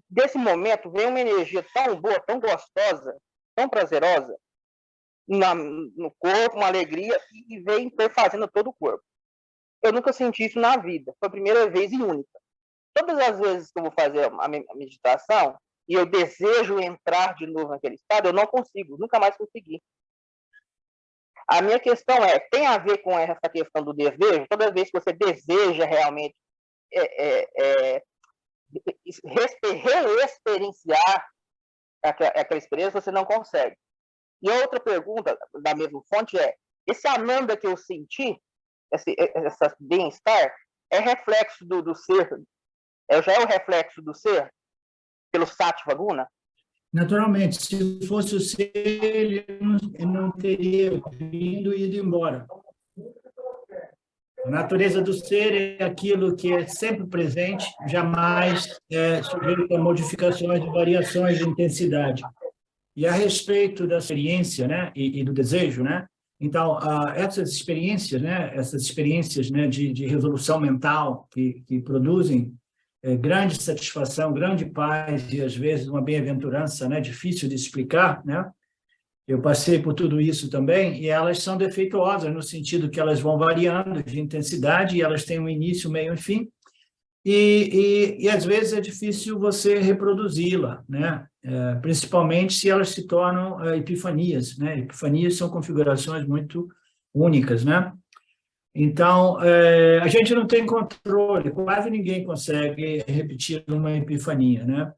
Desse momento, veio uma energia tão boa, tão gostosa, tão prazerosa, no corpo, uma alegria, e veio perfazendo todo o corpo. Eu nunca senti isso na vida, foi a primeira vez e única. Todas as vezes que eu vou fazer a meditação, e eu desejo entrar de novo naquele estado, eu não consigo, nunca mais consegui. A minha questão tem a ver com essa questão do desejo? Toda vez que você deseja realmente reexperienciar aquela experiência, você não consegue. E a outra pergunta, da mesma fonte, esse ananda que eu senti, esse bem-estar, é reflexo do ser? Já é o reflexo do ser? Pelo Sattva Guna? Naturalmente, se fosse o ser, ele não teria vindo e ido embora. A natureza do ser é aquilo que é sempre presente, jamais é sujeito a modificações e variações de intensidade. E a respeito da experiência, né, e do desejo, né, então, essas experiências, né, de resolução mental que produzem grande satisfação, grande paz e, às vezes, uma bem-aventurança, né, difícil de explicar, né? Eu passei por tudo isso também, e elas são defeituosas, no sentido que elas vão variando de intensidade, e elas têm um início, meio e fim, e às vezes é difícil você reproduzi-la, né? Principalmente se elas se tornam epifanias, né? Epifanias são configurações muito únicas, né? Então, a gente não tem controle, quase ninguém consegue repetir uma epifania, né?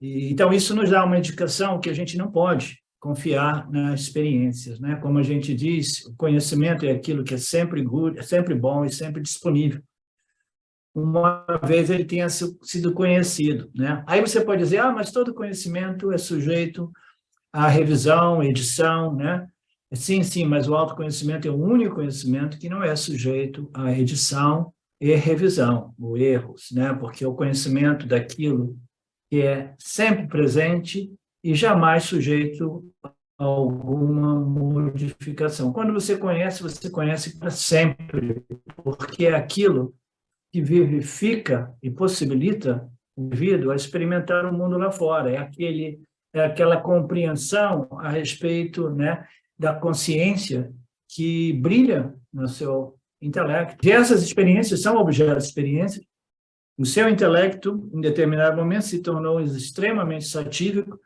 Então, isso nos dá uma indicação que a gente não pode confiar nas experiências, né? Como a gente diz, o conhecimento é aquilo que é sempre good, é sempre bom e sempre disponível, uma vez ele tenha sido conhecido, né? Aí você pode dizer, mas todo conhecimento é sujeito à revisão, edição, né? Sim, sim, mas o autoconhecimento é o único conhecimento que não é sujeito à edição e revisão, ou erros, né? Porque é o conhecimento daquilo que é sempre presente e jamais sujeito a alguma modificação. Quando você conhece para sempre, porque é aquilo que vivifica e possibilita o indivíduo a experimentar o mundo lá fora. É aquela compreensão a respeito, né, da consciência que brilha no seu intelecto. E essas experiências são objeto de experiência. O seu intelecto, em determinado momento, se tornou extremamente satírico,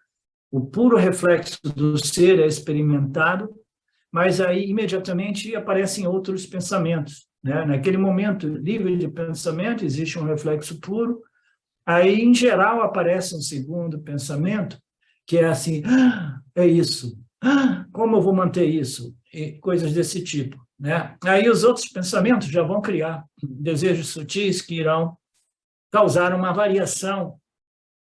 o puro reflexo do ser é experimentado, mas aí, imediatamente, aparecem outros pensamentos, né? Naquele momento livre de pensamento, existe um reflexo puro, aí, em geral, aparece um segundo pensamento, que é assim, é isso, como eu vou manter isso? E coisas desse tipo, né? Aí os outros pensamentos já vão criar desejos sutis que irão causar uma variação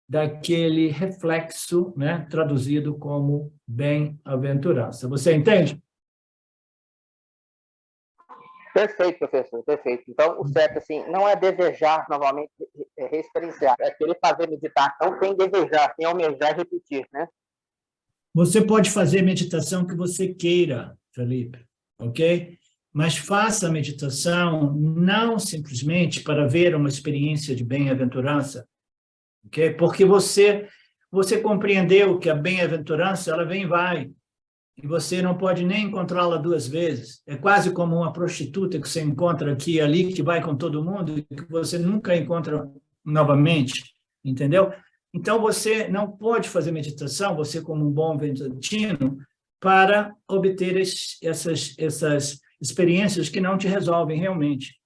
daquele reflexo, né, traduzido como bem-aventurança. Você entende? Perfeito, professor, perfeito. Então, o certo, assim, não é desejar novamente reexperienciar, é querer fazer meditação sem desejar, sem almejar repetir, né? Você pode fazer a meditação que você queira, Felipe, ok? Mas faça a meditação não simplesmente para ver uma experiência de bem-aventurança, ok? Porque você compreendeu que a bem-aventurança, ela vem e vai, e você não pode nem encontrá-la duas vezes. É quase como uma prostituta que você encontra aqui e ali, que vai com todo mundo, e que você nunca encontra novamente, entendeu? Então, você não pode fazer meditação, você como um bom vedantino, para obter essas experiências que não te resolvem realmente.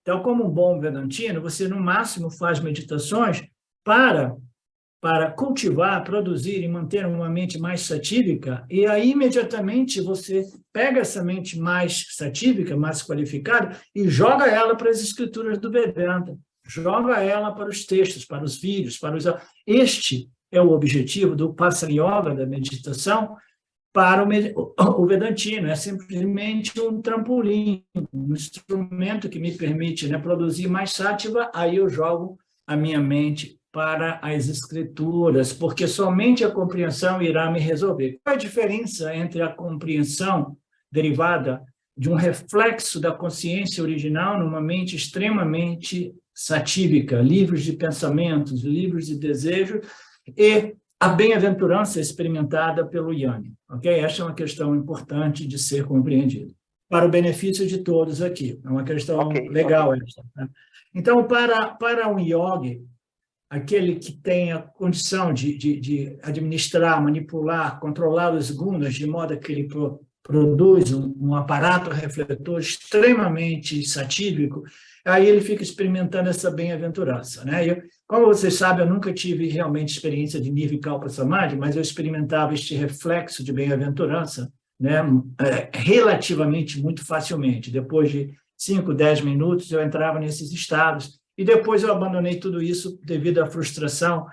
Então, como um bom vedantino, você, no máximo, faz meditações para cultivar, produzir e manter uma mente mais satívica, e aí imediatamente você pega essa mente mais satívica, mais qualificada, e joga ela para as escrituras do Vedanta, joga ela para os textos, para os vídeos, para os... Este é o objetivo do Passa Yoga, da meditação, para o vedantino, é simplesmente um trampolim, um instrumento que me permite, né, produzir mais sátiva, aí eu jogo a minha mente para as escrituras, porque somente a compreensão irá me resolver. Qual é a diferença entre a compreensão derivada de um reflexo da consciência original numa mente extremamente satívica, livres de pensamentos, livres de desejos, e a bem-aventurança experimentada pelo Yanni? Okay? Essa é uma questão importante de ser compreendida, para o benefício de todos aqui. É uma questão legal essa. Né? Então, para um yogi, aquele que tem a condição de administrar, manipular, controlar os gunas, de modo que ele produz um aparato refletor extremamente satívico, aí ele fica experimentando essa bem-aventurança, né? Como vocês sabem, eu nunca tive realmente experiência de Nirvikalpa Samadhi, mas eu experimentava este reflexo de bem-aventurança, né, relativamente muito facilmente. Depois de 5, 10 minutos, eu entrava nesses estados, e depois eu abandonei tudo isso devido à frustração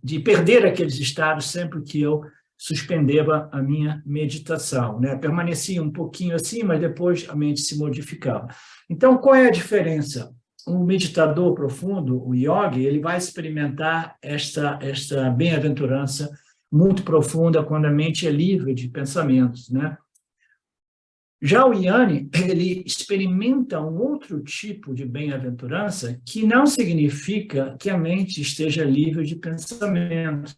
de perder aqueles estados sempre que eu suspendeva a minha meditação, né? Permanecia um pouquinho assim, mas depois a mente se modificava. Então, qual é a diferença? Um meditador profundo, o yogi, ele vai experimentar esta bem-aventurança muito profunda quando a mente é livre de pensamentos, né? Já o Yanni, ele experimenta um outro tipo de bem-aventurança que não significa que a mente esteja livre de pensamentos.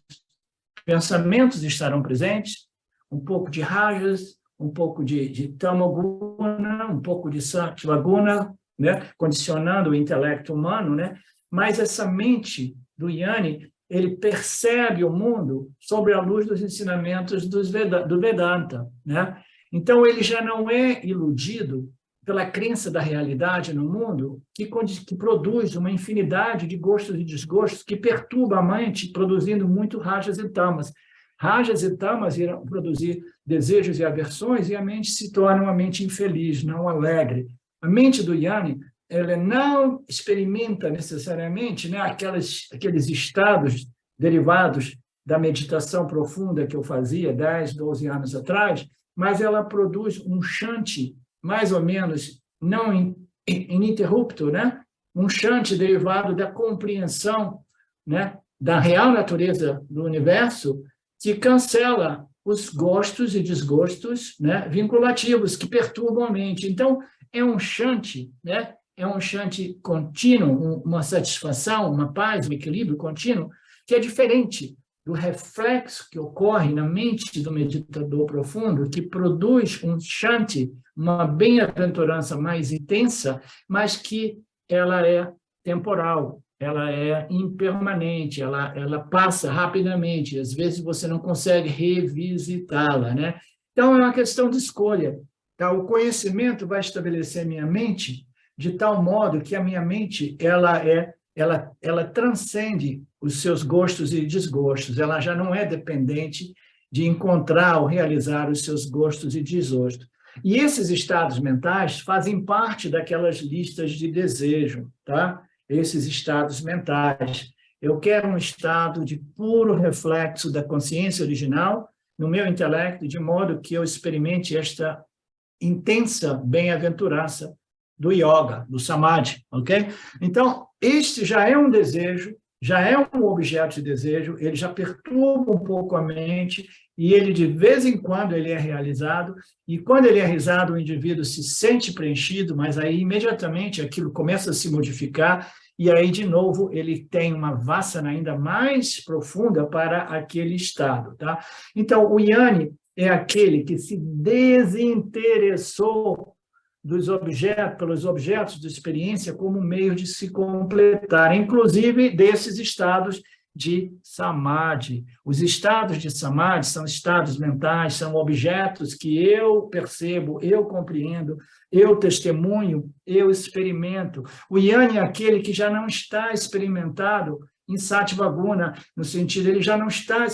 Pensamentos estarão presentes, um pouco de rajas, um pouco de tamoguna, um pouco de sattvaguna, né, condicionando o intelecto humano, né? Mas essa mente do Yanni, ele percebe o mundo sobre a luz dos ensinamentos do Vedanta, né? Então, ele já não é iludido pela crença da realidade no mundo, que produz uma infinidade de gostos e desgostos que perturba a mente, produzindo muito rajas e tamas. Rajas e tamas irão produzir desejos e aversões, e a mente se torna uma mente infeliz, não alegre. A mente do Yanni, ela não experimenta necessariamente, né, aqueles estados derivados da meditação profunda que eu fazia 10, 12 anos atrás, mas ela produz um shanti, mais ou menos não ininterrupto, né? Um shanti derivado da compreensão, né, da real natureza do universo, que cancela os gostos e desgostos, né, vinculativos que perturbam a mente. Então, é um shanti, né? É um shanti contínuo, uma satisfação, uma paz, um equilíbrio contínuo, que é diferente do reflexo que ocorre na mente do meditador profundo, que produz um shanti, uma bem-aventurança mais intensa, mas que ela é temporal, ela é impermanente, ela passa rapidamente, às vezes você não consegue revisitá-la, né? Então, é uma questão de escolha. Tá? O conhecimento vai estabelecer minha mente de tal modo que a minha mente ela transcende os seus gostos e desgostos, ela já não é dependente de encontrar ou realizar os seus gostos e desgostos. E esses estados mentais fazem parte daquelas listas de desejo, tá? Esses estados mentais. Eu quero um estado de puro reflexo da consciência original no meu intelecto, de modo que eu experimente esta intensa bem-aventurança do yoga, do samadhi, ok? Então, este já é um desejo, já é um objeto de desejo, ele já perturba um pouco a mente e ele, de vez em quando, ele é realizado, e quando ele é realizado, o indivíduo se sente preenchido, mas aí, imediatamente, aquilo começa a se modificar e aí, de novo, ele tem uma vassana ainda mais profunda para aquele estado, tá? Então, o Yanni é aquele que se desinteressou pelos objetos de experiência como meio de se completar, inclusive desses estados de samadhi. Os estados de samadhi são estados mentais, são objetos que eu percebo, eu compreendo, eu testemunho, eu experimento. O Yanni é aquele que já não está experimentado em Sattvaguna, no sentido, ele já não está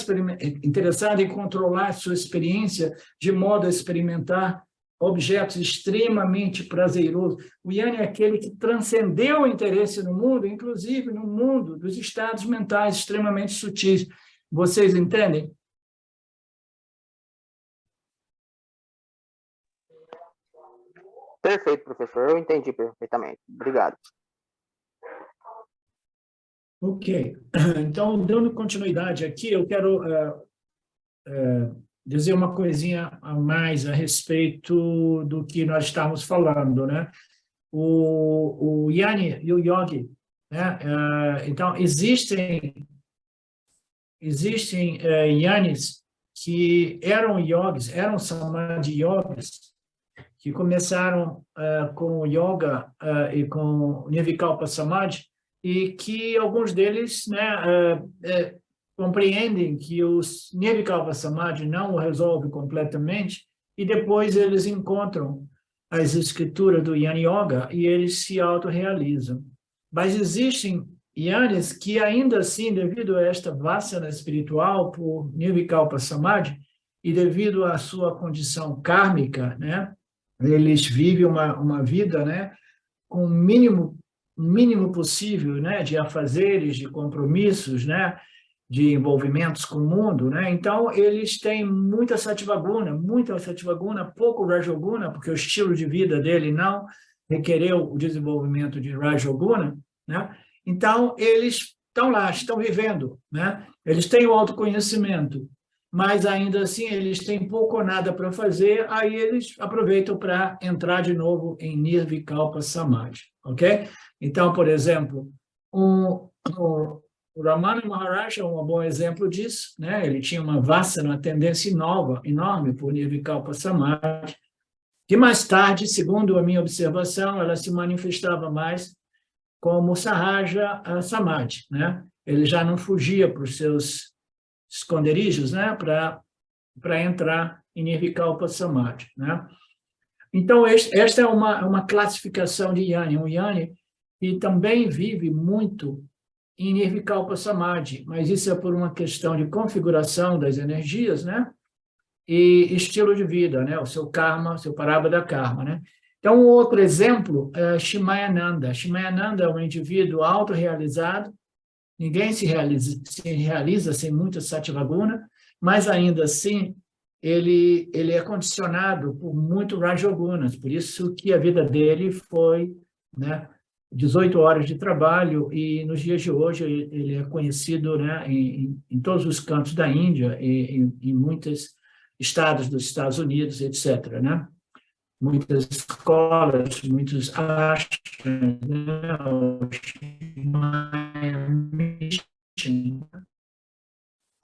interessado em controlar a sua experiência de modo a experimentar objetos extremamente prazerosos. O Yanni é aquele que transcendeu o interesse no mundo, inclusive no mundo dos estados mentais extremamente sutis. Vocês entendem? Perfeito, professor. Eu entendi perfeitamente. Obrigado. Ok. Então, dando continuidade aqui, eu quero dizer uma coisinha a mais a respeito do que nós estávamos falando, né? O Yanni e o Yogi, né? Então, existem Yanis que eram yogis, eram samadhi yogis, que começaram com o yoga e com o Nirvikalpa Samadhi, e que alguns deles, né, compreendem que o Nirvikalpa Samadhi não o resolve completamente, e depois eles encontram as escrituras do Yanni Yoga e eles se autorrealizam. Mas existem Yanis que ainda assim, devido a esta vassana espiritual por Nirvikalpa Samadhi, e devido à sua condição kármica, né, eles vivem uma vida, né, com o mínimo possível, né, de afazeres, de compromissos, né, de envolvimentos com o mundo, né? Então, eles têm muita sattvaguna, pouco rajoguna, porque o estilo de vida dele não requereu o desenvolvimento de rajoguna, né? Então, eles estão lá, estão vivendo, né? Eles têm o autoconhecimento, mas ainda assim eles têm pouco ou nada para fazer, aí eles aproveitam para entrar de novo em Nirvikalpa Samadhi, ok? Então, por exemplo, o Ramana Maharaj é um bom exemplo disso, né? Ele tinha uma vasana, uma tendência enorme por Nirvikalpa Samadhi, que mais tarde, segundo a minha observação, ela se manifestava mais como Sahaja Samadhi, né? Ele já não fugia para os seus esconderijos, né? Para entrar em Nirvikalpa Samadhi, né? Então, esta é uma classificação de Jnani, um Jnani que também vive muito em Nirvikalpa Samadhi, mas isso é por uma questão de configuração das energias, né? E estilo de vida, né? O seu karma, o seu parabada karma, né? Então, um outro exemplo é Shimayananda. Shimayananda é um indivíduo autorrealizado, ninguém se realiza sem muita sattva-guna, mas ainda assim ele é condicionado por muito rajogunas, por isso que a vida dele foi, né, 18 horas de trabalho, e nos dias de hoje ele é conhecido, né, em todos os cantos da Índia, e em muitos estados dos Estados Unidos, etc., né? Muitas escolas, muitos ashrams, né?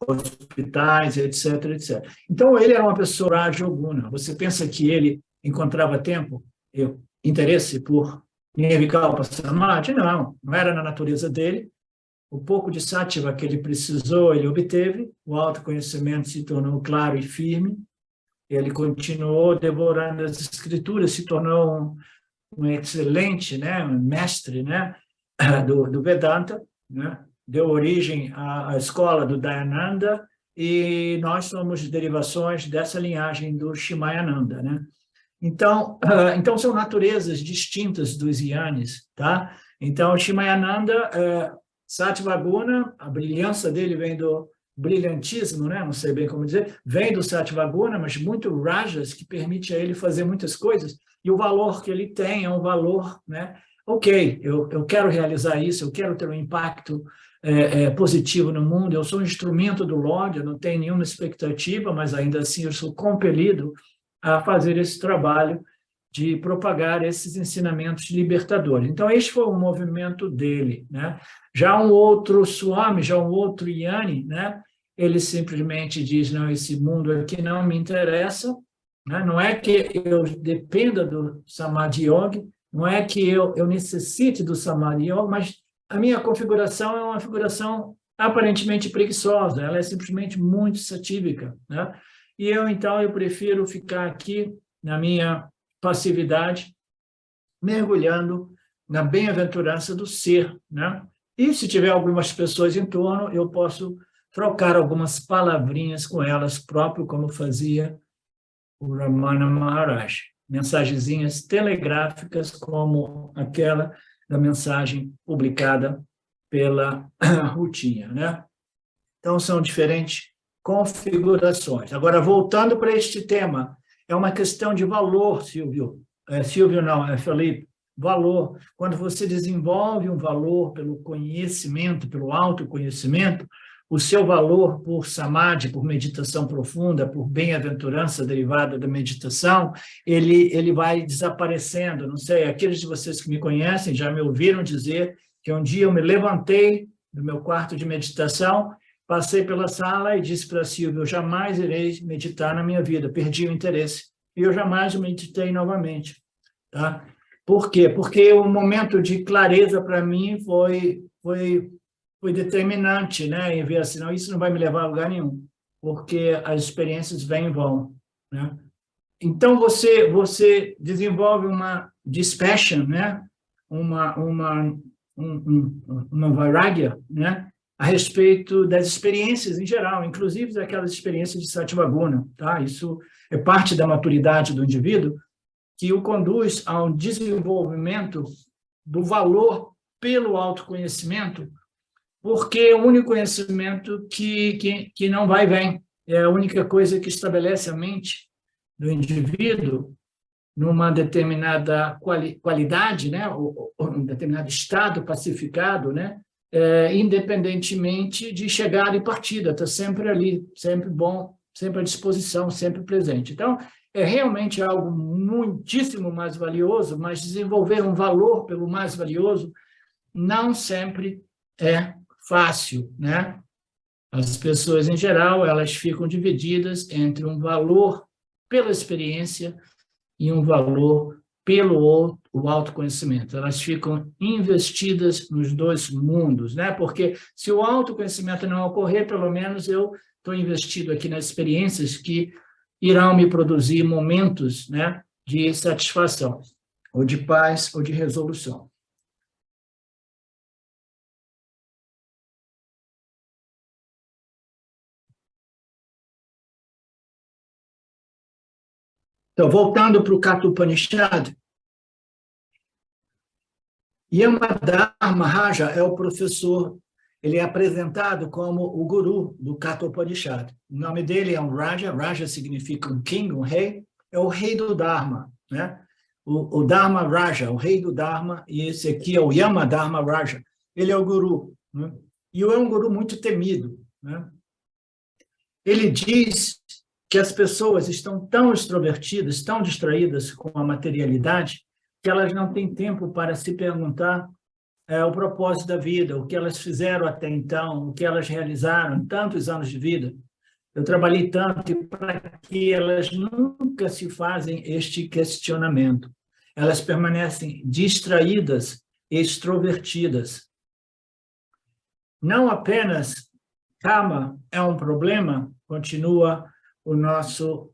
Hospitais, etc., etc. Então, ele era uma pessoa rajoguna. Você pensa que ele encontrava tempo, interesse por Nirvikalpa Samadhi? Não era na natureza dele. O pouco de sattva que ele precisou, ele obteve. O autoconhecimento se tornou claro e firme. Ele continuou devorando as escrituras, se tornou um excelente, né, um mestre, né, do Vedanta, né? Deu origem à escola do Dayananda, e nós somos derivações dessa linhagem do Shimayananda, né? Então, são naturezas distintas dos Jnanis, tá? Então, Shimayananda, Sattva-guna, a brilhança dele vem do brilhantismo, né? Não sei bem como dizer, vem do Sattva-guna, mas muito rajas, que permite a ele fazer muitas coisas, e o valor que ele tem é um valor, né? Ok, eu quero realizar isso, eu quero ter um impacto positivo no mundo, eu sou um instrumento do Lorde, eu não tenho nenhuma expectativa, mas ainda assim eu sou compelido a fazer esse trabalho de propagar esses ensinamentos libertadores. Então, este foi o movimento dele, né? Já um outro Swami, já um outro Jnani, né? Ele simplesmente diz, não, esse mundo aqui não me interessa, né? Não é que eu dependa do Samadhi Yoga, não é que eu necessite do Samadhi Yoga, mas a minha configuração é uma configuração aparentemente preguiçosa, ela é simplesmente muito satívica, né? E então, eu prefiro ficar aqui na minha passividade, mergulhando na bem-aventurança do ser, né? E se tiver algumas pessoas em torno, eu posso trocar algumas palavrinhas com elas, próprio como fazia o Ramana Maharaj. Mensagenzinhas telegráficas como aquela da mensagem publicada pela Rutinha, né? Então, são diferentes configurações. Agora, voltando para este tema, é uma questão de valor, Silvio. Silvio não, é Felipe. Valor. Quando você desenvolve um valor pelo conhecimento, pelo autoconhecimento, o seu valor por samadhi, por meditação profunda, por bem-aventurança derivada da meditação, ele vai desaparecendo. Não sei, aqueles de vocês que me conhecem já me ouviram dizer que um dia eu me levantei do meu quarto de meditação, passei pela sala e disse para Silvio, eu jamais irei meditar na minha vida, perdi o interesse. E eu jamais meditei novamente. Tá? Por quê? Porque o momento de clareza para mim foi determinante, né? Em ver assim, não, isso não vai me levar a lugar nenhum, porque as experiências vêm e vão, né? Então, você desenvolve uma dispassion, né? Uma vairagya, né? A respeito das experiências em geral, inclusive daquelas experiências de Sattva-guna, tá? Isso é parte da maturidade do indivíduo que o conduz ao desenvolvimento do valor pelo autoconhecimento, porque é o único conhecimento que não vai e vem, é a única coisa que estabelece a mente do indivíduo numa determinada qualidade, né, ou um determinado estado pacificado, né, independentemente de chegada e partida, está sempre ali, sempre bom, sempre à disposição, sempre presente. Então, é realmente algo muitíssimo mais valioso, mas desenvolver um valor pelo mais valioso não sempre é fácil, né? As pessoas, em geral, elas ficam divididas entre um valor pela experiência e um valor pelo o autoconhecimento. Elas ficam investidas nos dois mundos, né? Porque se o autoconhecimento não ocorrer, pelo menos eu estou investido aqui nas experiências que irão me produzir momentos, né, de satisfação, ou de paz, ou de resolução. Então, voltando para o Katha Upanishad, Yamadharma Raja é o professor, ele é apresentado como o guru do Katha Upanishad. O nome dele é um Raja, Raja significa um king, um rei, é o rei do Dharma, né? O Dharma Raja, o rei do Dharma, e esse aqui é o Yamadharma Raja, ele é o guru, né? E é um guru muito temido, né? Ele diz que as pessoas estão tão extrovertidas, tão distraídas com a materialidade, que elas não têm tempo para se perguntar o propósito da vida, o que elas fizeram até então, o que elas realizaram em tantos anos de vida. Eu trabalhei tanto para que elas nunca se fazem este questionamento. Elas permanecem distraídas, extrovertidas. Não apenas Kama é um problema, continua o nosso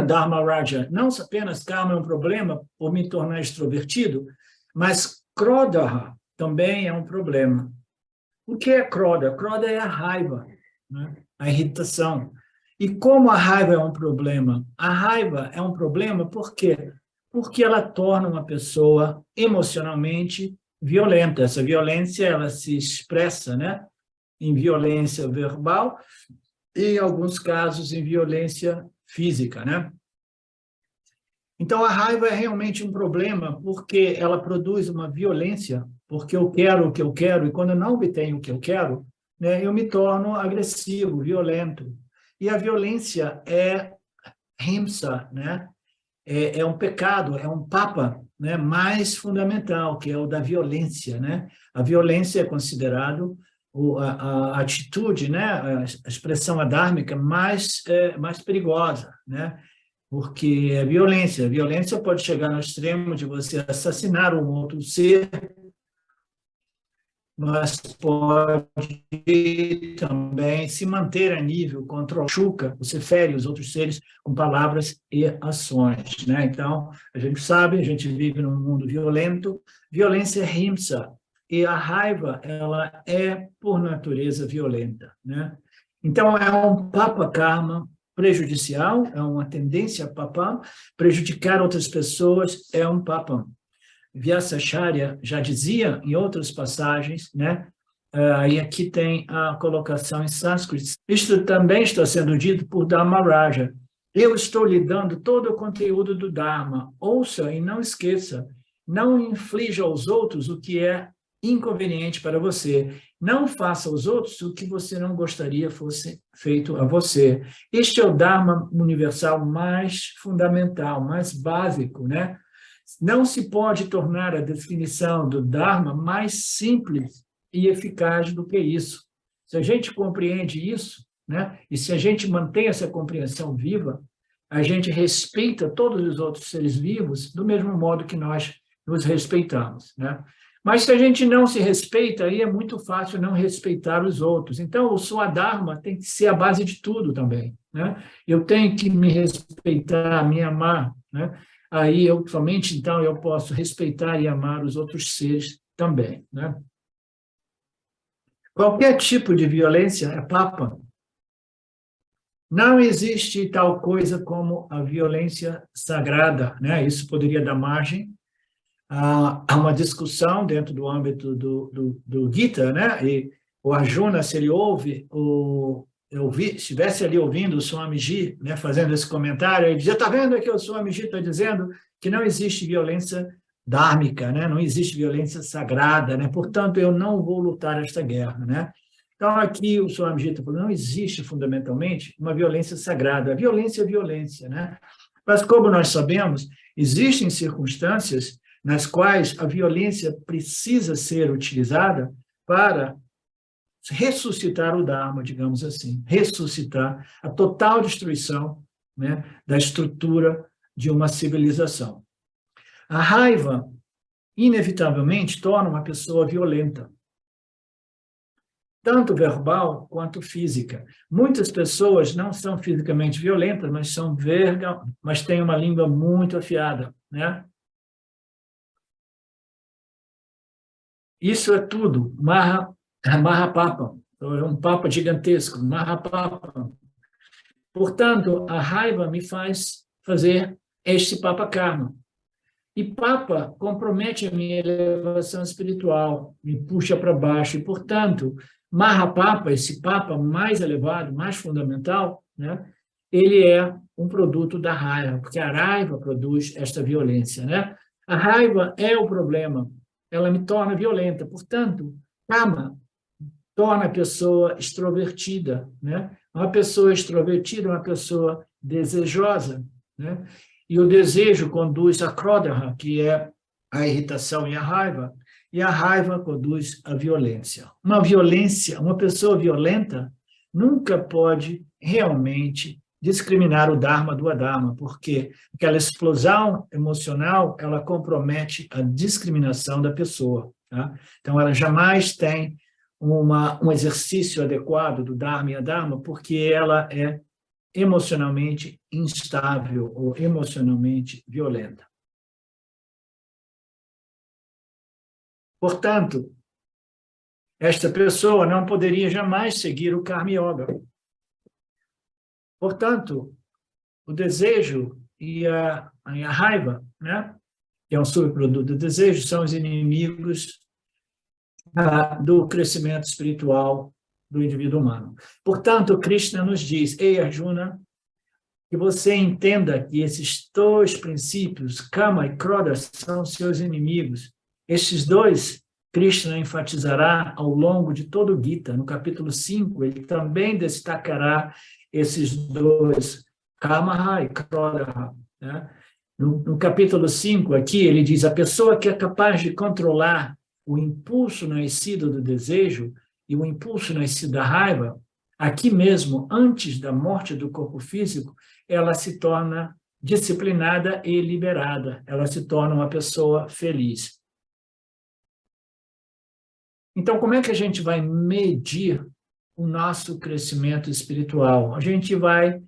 Dharma Raja. Não apenas Kama é um problema por me tornar extrovertido, mas Krodha também é um problema. O que é Krodha? Krodha é a raiva, né? A irritação. E como a raiva é um problema? A raiva é um problema por quê? Porque ela torna uma pessoa emocionalmente violenta. Essa violência ela se expressa, né, em violência verbal e, em alguns casos, em violência física, né? Então, a raiva é realmente um problema porque ela produz uma violência, porque eu quero o que eu quero, e quando eu não obtenho o que eu quero, né, eu me torno agressivo, violento. E a violência é himsa, né? É um pecado, é um papa, né, mais fundamental, que é o da violência, né? A violência é considerado a atitude, né, a expressão adármica mais perigosa, né? Porque a violência pode chegar no extremo de você assassinar um outro ser, mas pode também se manter a nível contra o chuca, você fere os outros seres com palavras e ações, né? Então, a gente sabe, a gente vive num mundo violento, violência é himsa, e a raiva, ela é, por natureza, violenta, né? Então, é um papa karma prejudicial, é uma tendência papal, prejudicar outras pessoas é um papam. Vyasacharya já dizia em outras passagens, né? E aqui tem a colocação em sânscrito. Isto também está sendo dito por Dharmaraja. Eu estou lhe dando todo o conteúdo do Dharma. Ouça e não esqueça. Não inflija aos outros o que é inconveniente para você. Não faça aos outros o que você não gostaria fosse feito a você. Este é o Dharma universal mais fundamental, mais básico, né? Não se pode tornar a definição do Dharma mais simples e eficaz do que isso. Se a gente compreende isso, né, e se a gente mantém essa compreensão viva, a gente respeita todos os outros seres vivos do mesmo modo que nós nos respeitamos, né? Mas se a gente não se respeita, aí é muito fácil não respeitar os outros. Então, o Swadharma tem que ser a base de tudo também, né? Eu tenho que me respeitar, me amar, né? Aí somente então eu posso respeitar e amar os outros seres também, né? Qualquer tipo de violência é papa. Não existe tal coisa como a violência sagrada, né? Isso poderia dar margem a uma discussão dentro do âmbito do Gita, né? E o Arjuna, se ele ouve estivesse ali ouvindo o Swamiji, né, fazendo esse comentário, ele dizia, está vendo que o Swamiji está dizendo que não existe violência dármica, né? Não existe violência sagrada, né? Portanto, eu não vou lutar esta guerra, né? Então, aqui o Swami Gita falou, não existe fundamentalmente uma violência sagrada. A violência é violência, né? Mas, como nós sabemos, existem circunstâncias nas quais a violência precisa ser utilizada para ressuscitar o Dharma, digamos assim, ressuscitar a total destruição, né, da estrutura de uma civilização. A raiva, inevitavelmente, torna uma pessoa violenta, tanto verbal quanto física. Muitas pessoas não são fisicamente violentas, mas têm uma língua muito afiada, né? Isso é tudo, Mahapapa, é um papa gigantesco, Mahapapa. Portanto, a raiva me faz fazer este papa karma. E papa compromete a minha elevação espiritual, me puxa para baixo, e, portanto, Mahapapa, esse papa mais elevado, mais fundamental, né, ele é um produto da raiva, porque a raiva produz esta violência, né? A raiva é o problema, ela me torna violenta, portanto, kama torna a pessoa extrovertida, né? Uma pessoa extrovertida é uma pessoa desejosa, né? E o desejo conduz a krodha, que é a irritação e a raiva conduz à violência. Uma pessoa violenta nunca pode realmente discriminar o Dharma do Adharma, porque aquela explosão emocional, ela compromete a discriminação da pessoa, tá? Então, ela jamais tem um exercício adequado do Dharma e Adharma, porque ela é emocionalmente instável ou emocionalmente violenta. Portanto, esta pessoa não poderia jamais seguir o Karma Yoga. Portanto, o desejo e a raiva, né, que é um subproduto do desejo, são os inimigos do crescimento espiritual do indivíduo humano. Portanto, Krishna nos diz, ei Arjuna, que você entenda que esses dois princípios, Kama e Krodha, são seus inimigos. Estes dois, Krishna enfatizará ao longo de todo o Gita. No capítulo 5, ele também destacará esses dois, Kama e Krodha, né? No capítulo 5, aqui, ele diz, a pessoa que é capaz de controlar o impulso nascido do desejo e o impulso nascido da raiva, aqui mesmo, antes da morte do corpo físico, ela se torna disciplinada e liberada, ela se torna uma pessoa feliz. Então, como é que a gente vai medir o nosso crescimento espiritual? A gente vai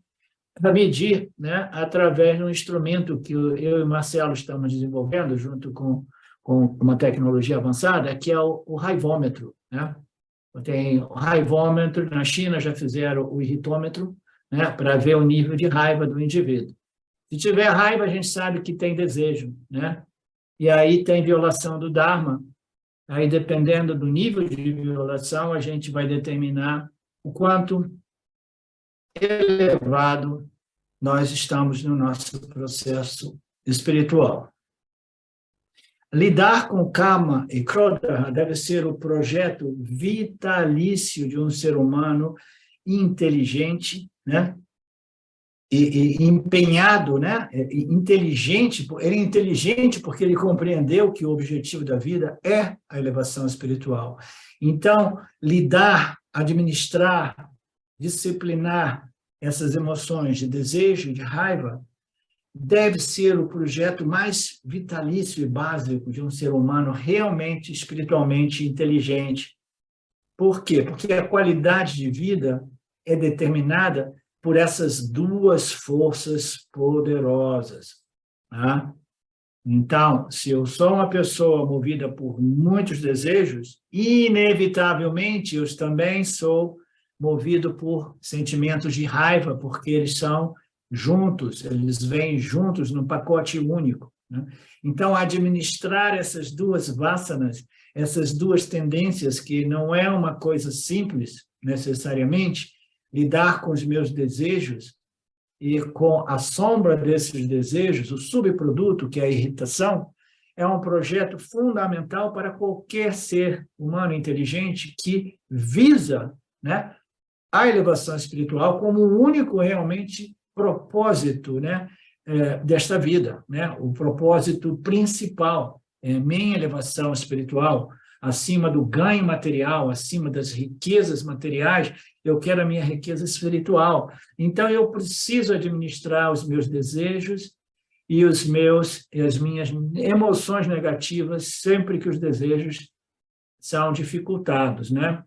medir, né, através de um instrumento que eu e o Marcelo estamos desenvolvendo, junto com uma tecnologia avançada, que é o raivômetro, né? Tem o raivômetro, na China já fizeram o irritômetro, né, para ver o nível de raiva do indivíduo. Se tiver raiva, a gente sabe que tem desejo, né? E aí tem violação do Dharma. Aí, dependendo do nível de violação, a gente vai determinar o quanto elevado nós estamos no nosso processo espiritual. Lidar com Kama e Krodha deve ser o projeto vitalício de um ser humano inteligente, né? E empenhado, né? Inteligente. Ele é inteligente porque ele compreendeu que o objetivo da vida é a elevação espiritual. Então, lidar, administrar, disciplinar essas emoções de desejo, de raiva, deve ser o projeto mais vitalício e básico de um ser humano realmente espiritualmente inteligente. Por quê? Porque a qualidade de vida é determinada por essas duas forças poderosas. Tá? Então, se eu sou uma pessoa movida por muitos desejos, inevitavelmente eu também sou movido por sentimentos de raiva, porque eles são juntos, eles vêm juntos num pacote único, né? Então, administrar essas duas vasanas, essas duas tendências, que não é uma coisa simples, necessariamente, lidar com os meus desejos e com a sombra desses desejos, o subproduto, que é a irritação, é um projeto fundamental para qualquer ser humano inteligente que visa, né, a elevação espiritual como o único realmente propósito, né, desta vida, né, o propósito principal, minha elevação espiritual, acima do ganho material, acima das riquezas materiais, eu quero a minha riqueza espiritual. Então, eu preciso administrar os meus desejos e as minhas emoções negativas sempre que os desejos são dificultados, né?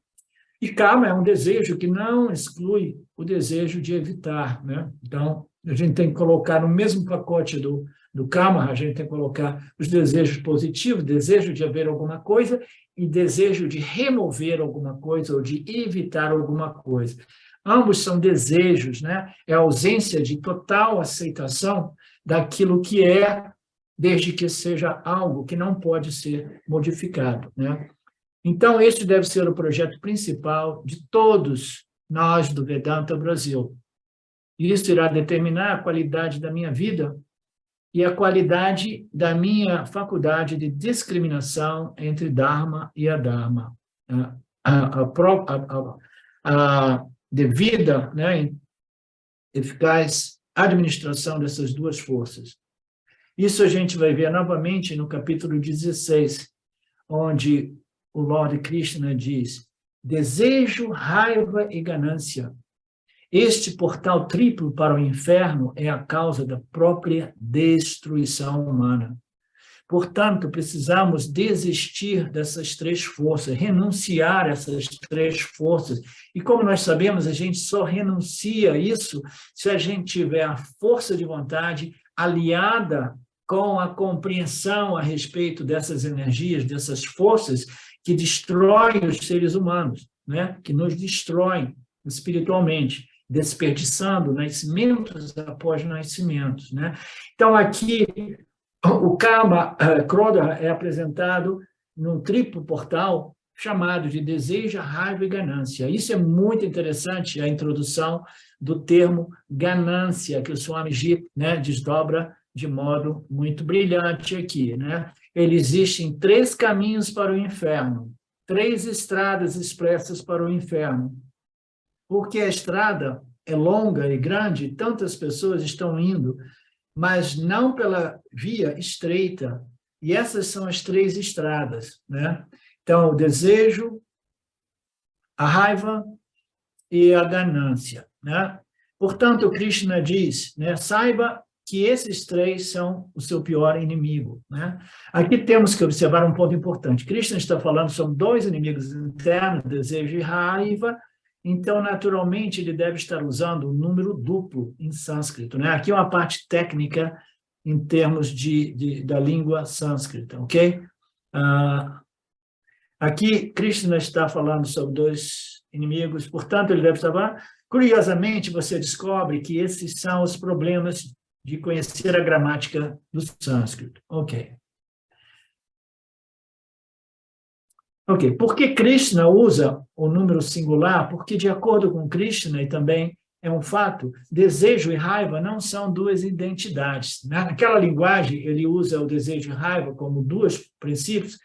E karma é um desejo que não exclui o desejo de evitar, né? Então, a gente tem que colocar no mesmo pacote do karma, a gente tem que colocar os desejos positivos, desejo de haver alguma coisa e desejo de remover alguma coisa ou de evitar alguma coisa. Ambos são desejos, né? É a ausência de total aceitação daquilo que é, desde que seja algo que não pode ser modificado, né? Então, este deve ser o projeto principal de todos nós do Vedanta Brasil. E isso irá determinar a qualidade da minha vida e a qualidade da minha faculdade de discriminação entre Dharma e Adharma. A devida, né, eficaz administração dessas duas forças. Isso a gente vai ver novamente no capítulo 16, onde o Lord Krishna diz: desejo, raiva e ganância. Este portal triplo para o inferno é a causa da própria destruição humana. Portanto, precisamos desistir dessas três forças, renunciar a essas três forças. E como nós sabemos, a gente só renuncia a isso se a gente tiver a força de vontade aliada com a compreensão a respeito dessas energias, dessas forças que destroem os seres humanos, né? Que nos destroem espiritualmente, desperdiçando nascimentos após nascimentos, né? Então, aqui, o karma, Krodha, é apresentado num triplo portal chamado de desejo, raiva e ganância. Isso é muito interessante, a introdução do termo ganância, que o Swamiji, né, desdobra de modo muito brilhante aqui, né? Existem 3 caminhos para o inferno, 3 estradas expressas para o inferno. Porque a estrada é longa e grande, tantas pessoas estão indo, mas não pela via estreita. E essas são as 3 estradas, né? Então, o desejo, a raiva e a ganância, né? Portanto, o Krishna diz, né, saiba que esses 3 são o seu pior inimigo, né? Aqui temos que observar um ponto importante. Krishna está falando, são 2 inimigos internos, desejo e raiva. Então, naturalmente, ele deve estar usando o número duplo em sânscrito, né? Aqui é uma parte técnica em termos da língua sânscrita, ok? Aqui, Krishna está falando sobre 2 inimigos, portanto, ele deve estar... Curiosamente, você descobre que esses são os problemas de conhecer a gramática do sânscrito. Ok. Ok. Por que Krishna usa o número singular? Porque, de acordo com Krishna, e também é um fato, desejo e raiva não são 2 identidades. Naquela linguagem, ele usa o desejo e raiva como 2 princípios,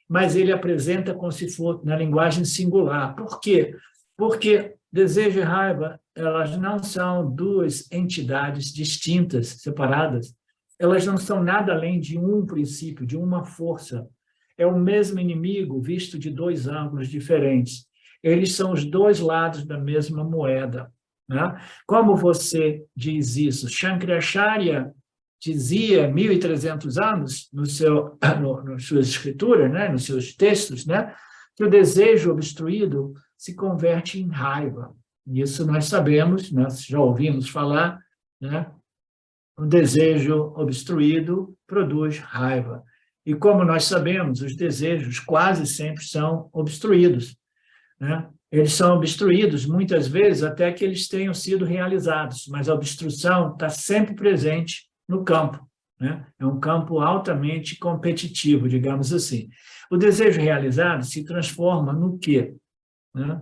mas ele apresenta como se for na linguagem singular. Por quê? Porque desejo e raiva, elas não são 2 entidades distintas, separadas. Elas não são nada além de um princípio, de uma força. É o mesmo inimigo visto de 2 ângulos diferentes. Eles são os 2 lados da mesma moeda, né? Como você diz isso? Shankaracharya dizia 1.300 anos nas suas escrituras, né? Nos seus textos, né? Que o desejo obstruído se converte em raiva. Isso nós sabemos, nós já ouvimos falar, né? O desejo obstruído produz raiva. E como nós sabemos, os desejos quase sempre são obstruídos, né? Eles são obstruídos muitas vezes até que eles tenham sido realizados, mas a obstrução está sempre presente no campo, né? É um campo altamente competitivo, digamos assim. O desejo realizado se transforma no quê? Né?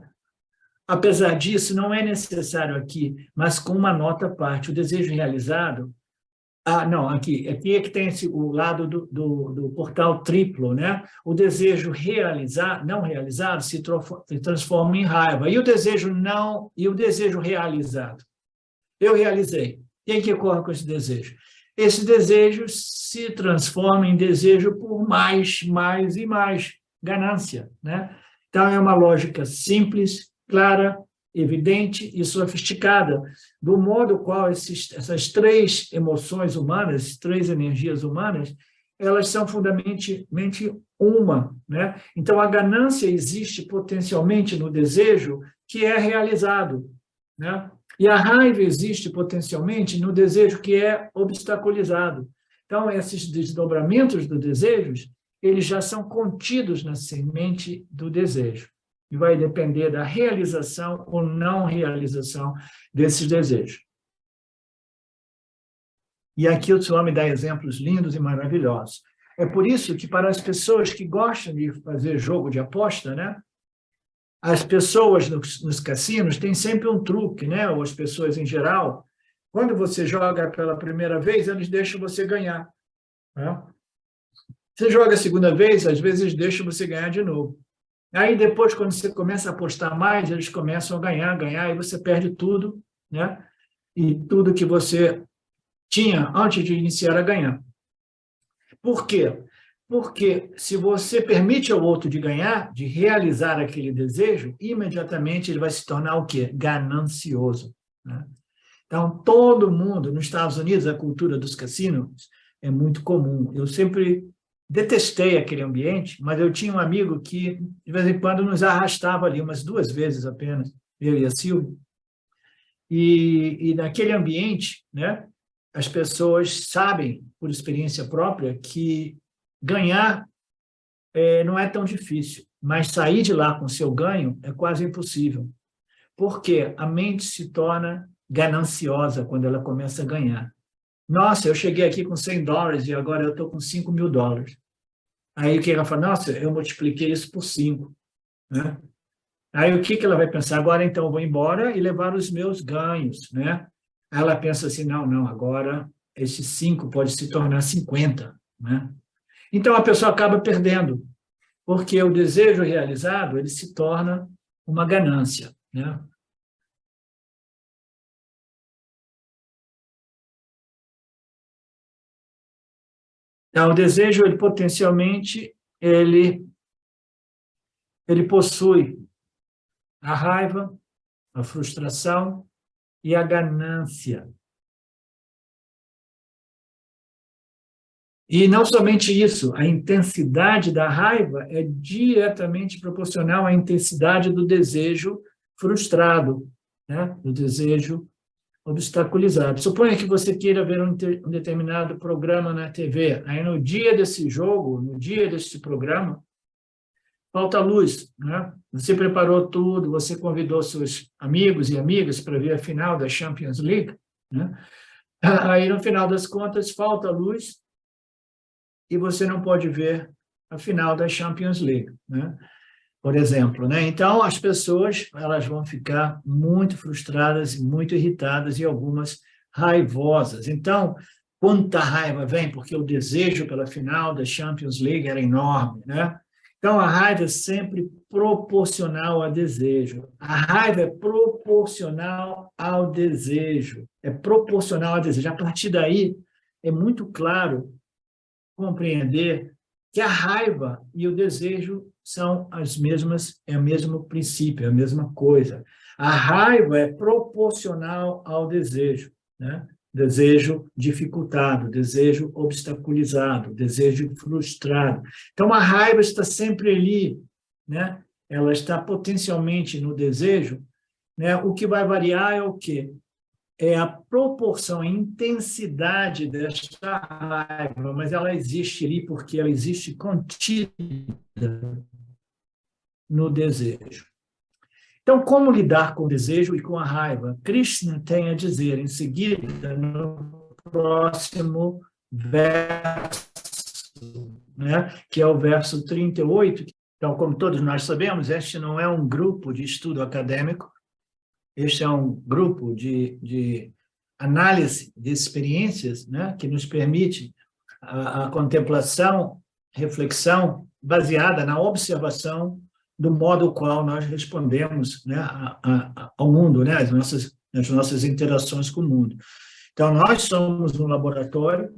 Apesar disso, não é necessário aqui, mas com uma nota à parte, o desejo realizado Não, aqui é que tem o lado do portal triplo, né? O desejo não realizado se transforma em raiva. E o desejo realizado? Eu realizei. E aí, que ocorre com esse desejo? Esse desejo se transforma em desejo por mais e mais, ganância, né? Então, é uma lógica simples, clara, evidente e sofisticada, do modo qual essas três emoções humanas, três energias humanas, elas são fundamentalmente uma, né? Então, a ganância existe potencialmente no desejo que é realizado, né? E a raiva existe potencialmente no desejo que é obstaculizado. Então, esses desdobramentos dos desejos, eles já são contidos na semente do desejo. E vai depender da realização ou não realização desses desejos. E aqui o Swami dá exemplos lindos e maravilhosos. É por isso que, para as pessoas que gostam de fazer jogo de aposta, né? As pessoas nos cassinos têm sempre um truque, né? Ou as pessoas em geral, quando você joga pela primeira vez, eles deixam você ganhar, né? Você joga a segunda vez, às vezes deixam você ganhar de novo. Aí depois, quando você começa a apostar mais, eles começam a ganhar, e você perde tudo, né? E tudo que você tinha antes de iniciar a ganhar. Por quê? Porque se você permite ao outro de ganhar, de realizar aquele desejo, imediatamente ele vai se tornar o quê? Ganancioso, né? Então, todo mundo, nos Estados Unidos, a cultura dos cassinos é muito comum. Eu sempre detestei aquele ambiente, mas eu tinha um amigo que, de vez em quando, nos arrastava ali, umas 2 vezes apenas, eu e a Silvia. E naquele ambiente, né, as pessoas sabem, por experiência própria, que ganhar não é tão difícil, mas sair de lá com seu ganho é quase impossível. Porque a mente se torna gananciosa quando ela começa a ganhar. Nossa, eu cheguei aqui com $100 e agora eu estou com $5.000. Aí o que ela fala? Nossa, eu multipliquei isso por 5. Né? Aí o que ela vai pensar? Agora, então, eu vou embora e levar os meus ganhos. Né? Aí ela pensa assim, não, agora esse 5 pode se tornar 50. Né? Então, a pessoa acaba perdendo, porque o desejo realizado ele se torna uma ganância. Né? Então, o desejo, ele potencialmente, ele possui a raiva, a frustração e a ganância. E não somente isso, a intensidade da raiva é diretamente proporcional à intensidade do desejo frustrado, né? Do desejo obstaculizado. Suponha que você queira ver um determinado programa na TV, aí no dia desse jogo, no dia desse programa, falta luz, né? Você preparou tudo, você convidou seus amigos e amigas para ver a final da Champions League, né? Aí, no final das contas, falta luz e você não pode ver a final da Champions League, né? Por exemplo, né? Então, as pessoas elas vão ficar muito frustradas, muito irritadas e algumas raivosas. Então, quanta raiva vem, porque o desejo pela final da Champions League era enorme, né? Então, a raiva é sempre proporcional ao desejo. A raiva é proporcional ao desejo. É proporcional ao desejo. A partir daí, é muito claro compreender que a raiva e o desejo são as mesmas, é o mesmo princípio, é a mesma coisa. A raiva é proporcional ao desejo, né? Desejo dificultado, desejo obstaculizado, desejo frustrado. Então, a raiva está sempre ali, né? Ela está potencialmente no desejo, né? O que vai variar é o quê? É a proporção, a intensidade desta raiva, mas ela existe ali porque ela existe contida no desejo. Então, como lidar com o desejo e com a raiva? Krishna tem a dizer em seguida, no próximo verso, né, que é o verso 38. Então, como todos nós sabemos, este não é um grupo de estudo acadêmico, este é um grupo de análise de experiências, né, que nos permite a contemplação, reflexão baseada na observação do modo qual nós respondemos, né, ao mundo, né, as nossas interações com o mundo. Então, nós somos um laboratório,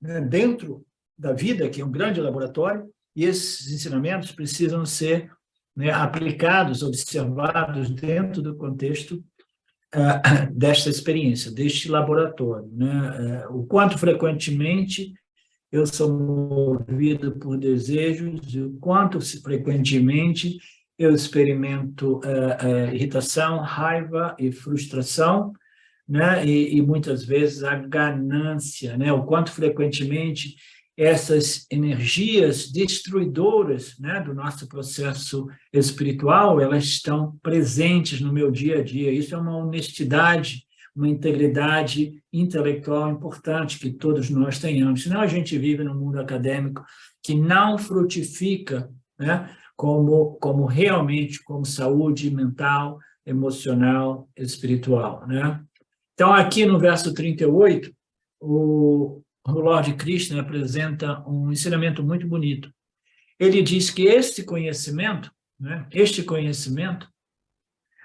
né, dentro da vida, que é um grande laboratório, e esses ensinamentos precisam ser, né, aplicados, observados dentro do contexto desta experiência, deste laboratório, né? O quanto frequentemente eu sou movido por desejos, e o quanto frequentemente eu experimento irritação, raiva e frustração, né? E muitas vezes a ganância, né? O quanto frequentemente essas energias destruidoras, né, do nosso processo espiritual, elas estão presentes no meu dia a dia. Isso é uma honestidade, uma integridade intelectual importante que todos nós tenhamos. Senão a gente vive num mundo acadêmico que não frutifica, né, como realmente, como saúde mental, emocional, espiritual, né? Então, aqui no verso 38, o Lord Krishna apresenta um ensinamento muito bonito. Ele diz que este conhecimento, né,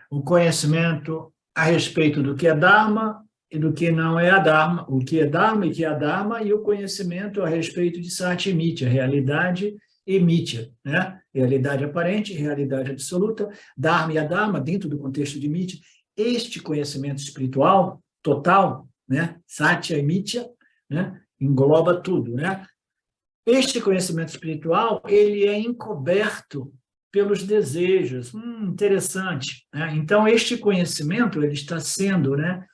o conhecimento a respeito do que é Dharma e do que não é Dharma, o que é Dharma e que é Dharma, e o conhecimento a respeito de Satya e Mithya, realidade e Mithya, né? Realidade aparente, realidade absoluta, Dharma e Adharma, dentro do contexto de Mithya. Este conhecimento espiritual total, né, Satya e Mithya, né, engloba tudo, né? Este conhecimento espiritual, ele é encoberto pelos desejos. Interessante, né? Então, este conhecimento, ele está sendo, né,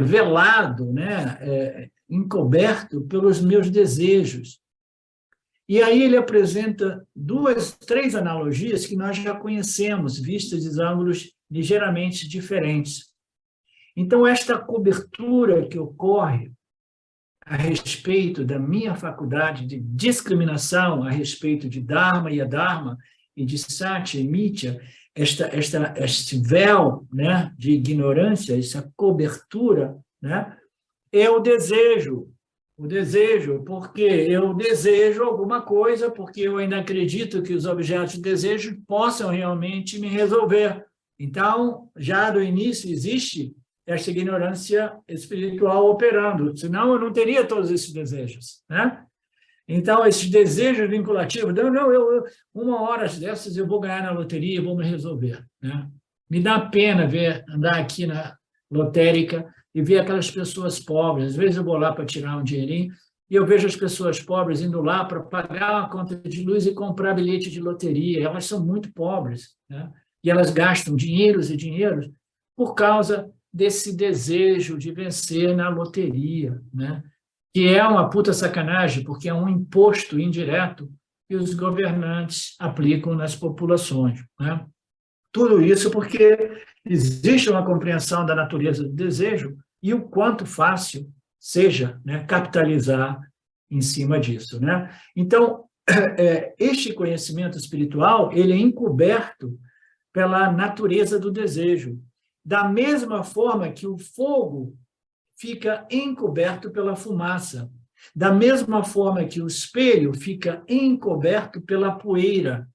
velado, né, encoberto pelos meus desejos. E aí ele apresenta três analogias que nós já conhecemos, vistas de ângulos ligeiramente diferentes. Então, esta cobertura que ocorre a respeito da minha faculdade de discriminação a respeito de Dharma e Adharma e de Satya e Mithya, este véu, né, de ignorância, essa cobertura, né, é o desejo, porque eu desejo alguma coisa, porque eu ainda acredito que os objetos de desejo possam realmente me resolver. Então, já do início existe esta ignorância espiritual operando, senão eu não teria todos esses desejos, né? Então, esses desejos vinculativos, uma hora dessas eu vou ganhar na loteria e vou me resolver, né? Me dá pena andar aqui na lotérica e ver aquelas pessoas pobres. Às vezes eu vou lá para tirar um dinheirinho e eu vejo as pessoas pobres indo lá para pagar uma conta de luz e comprar bilhete de loteria. Elas são muito pobres, né? E elas gastam dinheiros e dinheiros por causa desse desejo de vencer na loteria, né? Que é uma puta sacanagem, porque é um imposto indireto que os governantes aplicam nas populações, né? Tudo isso porque existe uma compreensão da natureza do desejo e o quanto fácil seja, né, capitalizar em cima disso, né? Então, este conhecimento espiritual, ele é encoberto pela natureza do desejo. Da mesma forma que o fogo fica encoberto pela fumaça, da mesma forma que o espelho fica encoberto pela poeira,